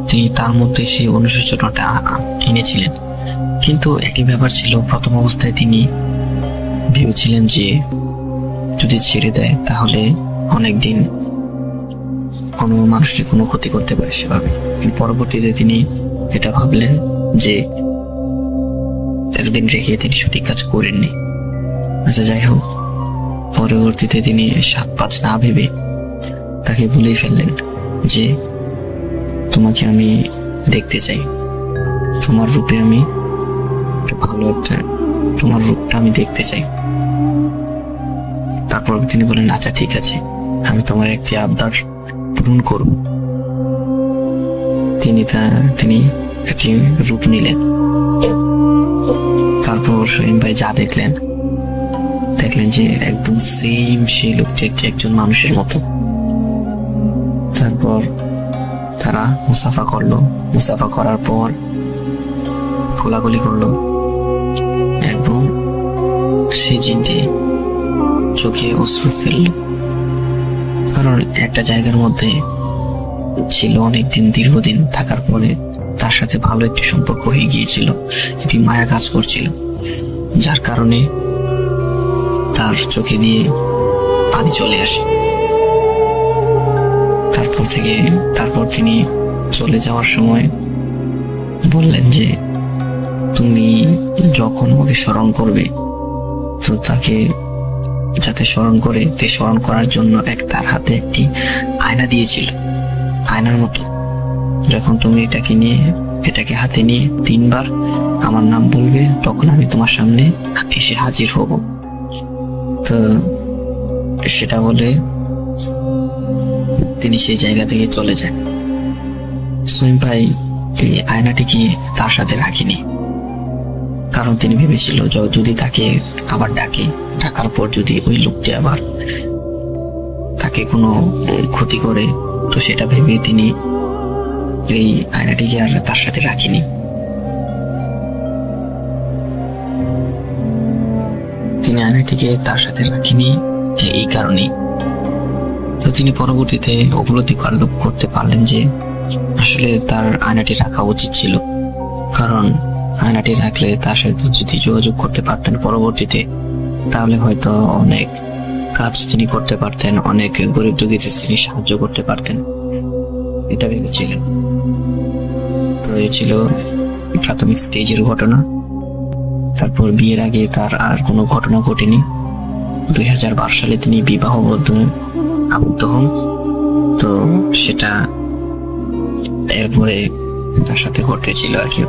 তিনি তার মধ্যে সেই অনুশোচনাটা এনেছিলেন। কিন্তু একই ব্যাপার ছিল, প্রথম অবস্থায় তিনি ভেবেছিলেন যে যদি ছেড়ে দেয় তাহলে অনেকদিন কোনো মানুষকে কোনো ক্ষতি করতে পারে সেভাবে। কিন্তু পরবর্তীতে তিনি এটা ভাবলেন যে এতদিন রেখে তিনি সঠিক কাজ করেননি। আচ্ছা যাই হোক, পরবর্তীতে তিনি 7-5 না ভেবে তাকে বলেই ফেললেন যে তোমাকে আমি দেখতে চাই, তোমার রূপে আমি ভালো একটা তোমার রূপটা আমি দেখতে চাই। তারপর তিনি বলেন আচ্ছা ঠিক আছে, আমি তোমার একটি আবদার পূরণ করব। তিনি একটি রূপ নিলেন। তারপর সোহেম ভাই যা দেখলেন যে একদম সেম সেই লোকটি একজন মানুষের মতো। তারপর তারা মুসাফা করার পর কোলাকুলি করলো। একদম সেই জিনটি চোখে অশ্রু ফেলল, কারণ একটা জায়গার মধ্যে ছিল অনেকদিন, দীর্ঘদিন থাকার পরে তার সাথে ভালো একটি সম্পর্ক হয়ে গিয়েছিল, একটি মায়া কাজ করছিল, যার কারণে তার চোখে দিয়ে পানি চলে আসে। তারপর তিনি চলে যাওয়ার সময় বললেন যে তুমি যখন আমাকে স্মরণ করবে তো তাকে যাতে স্মরণ করার জন্য তার হাতে একটি আয়না দিয়েছিল, আয়নার মতো। যখন তুমি এটাকে হাতে নিয়ে 3 বার আমার নাম বলবে তখন আমি তোমার সামনে এসে হাজির হব। তো সেটা বলে তিনি সেই জায়গা থেকে চলে যান। সোহেম ভাই এই আয়নাটিকে তার সাথে রাখিনি, কারণ তিনি ভেবেছিল যদি তাকে আবার ডাকার পর যদি ওই লোকটি আবার তাকে কোনো ক্ষতি করে, তো সেটা ভেবে তিনি এই আয়নাটিকে আর তার সাথে রাখিনি। তিনি আয়নাটিকে তার সাথে রাখিনি এই কারণেই। তো তিনি পরবর্তীতে উপলব্ধি করতে পারলেন যে আসলে তার আয়নাটি রাখা উচিত ছিল, কারণ আয়নাটি রাখলে তার সাথে যদি যোগাযোগ করতে পারতেন পরবর্তীতে, তাহলে হয়তো অনেক কাজ তিনি করতে পারতেন, অনেক গরিব দুঃখীদের তিনি সাহায্য করতে পারতেন, এটা ভেবেছিলেন। রয়েছিল প্রাথমিক স্টেজের ঘটনা। তারপর বিয়ের আগে তার আর কোনো ঘটনা ঘটেনি। 2012 সালে তিনি আবদ্ধ হন। তো সেটা এরপরে তার সাথে ঘটেছিল আর কি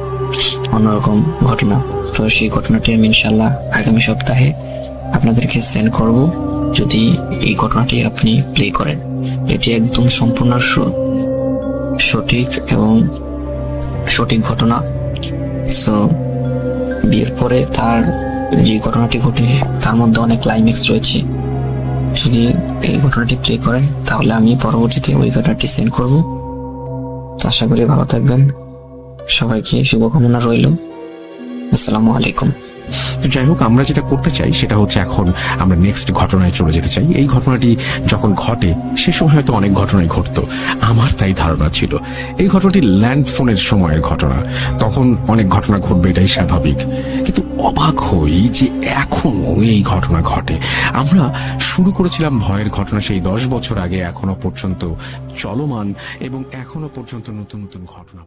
অন্যরকম ঘটনা। তো সেই ঘটনাটি আমি ইনশাল্লাহ আগামী সপ্তাহে আপনাদেরকে সেন্ড করব, যদি এই ঘটনাটি আপনি প্লে করেন। এটি একদম সম্পূর্ণ সঠিক ঘটনা। সো বিয়ের পরে তার যে ঘটনাটি ঘটে তার মধ্যে অনেক ক্লাইম্যাক্স রয়েছে। যদি এই ঘটনাটি প্লে করেন তাহলে আমি পরবর্তীতে ওই ঘটনাটি সেন্ড করব। তো আশা করি ভালো থাকবেন। সবাইকে শুভকামনা রইল। আসসালামু আলাইকুম। তো যাই হোক, আমরা যেটা করতে চাই সেটা হচ্ছে এখন আমরা নেক্সট ঘটনায় চলে যেতে চাই। এই ঘটনাটি যখন ঘটে সে সময় হয়তো অনেক ঘটনাই ঘটতো, আমার তাই ধারণা ছিল। এই ঘটনাটি ল্যান্ড ফোনের সময়ের ঘটনা, তখন অনেক ঘটনা ঘটবে, এটাই স্বাভাবিক। কিন্তু অবাক হই যে এখনো এই ঘটনা ঘটে। আমরা শুরু করেছিলাম ভয়ের ঘটনা সেই 10 বছর আগে, এখনো পর্যন্ত চলমান এবং এখনো পর্যন্ত নতুন নতুন ঘটনা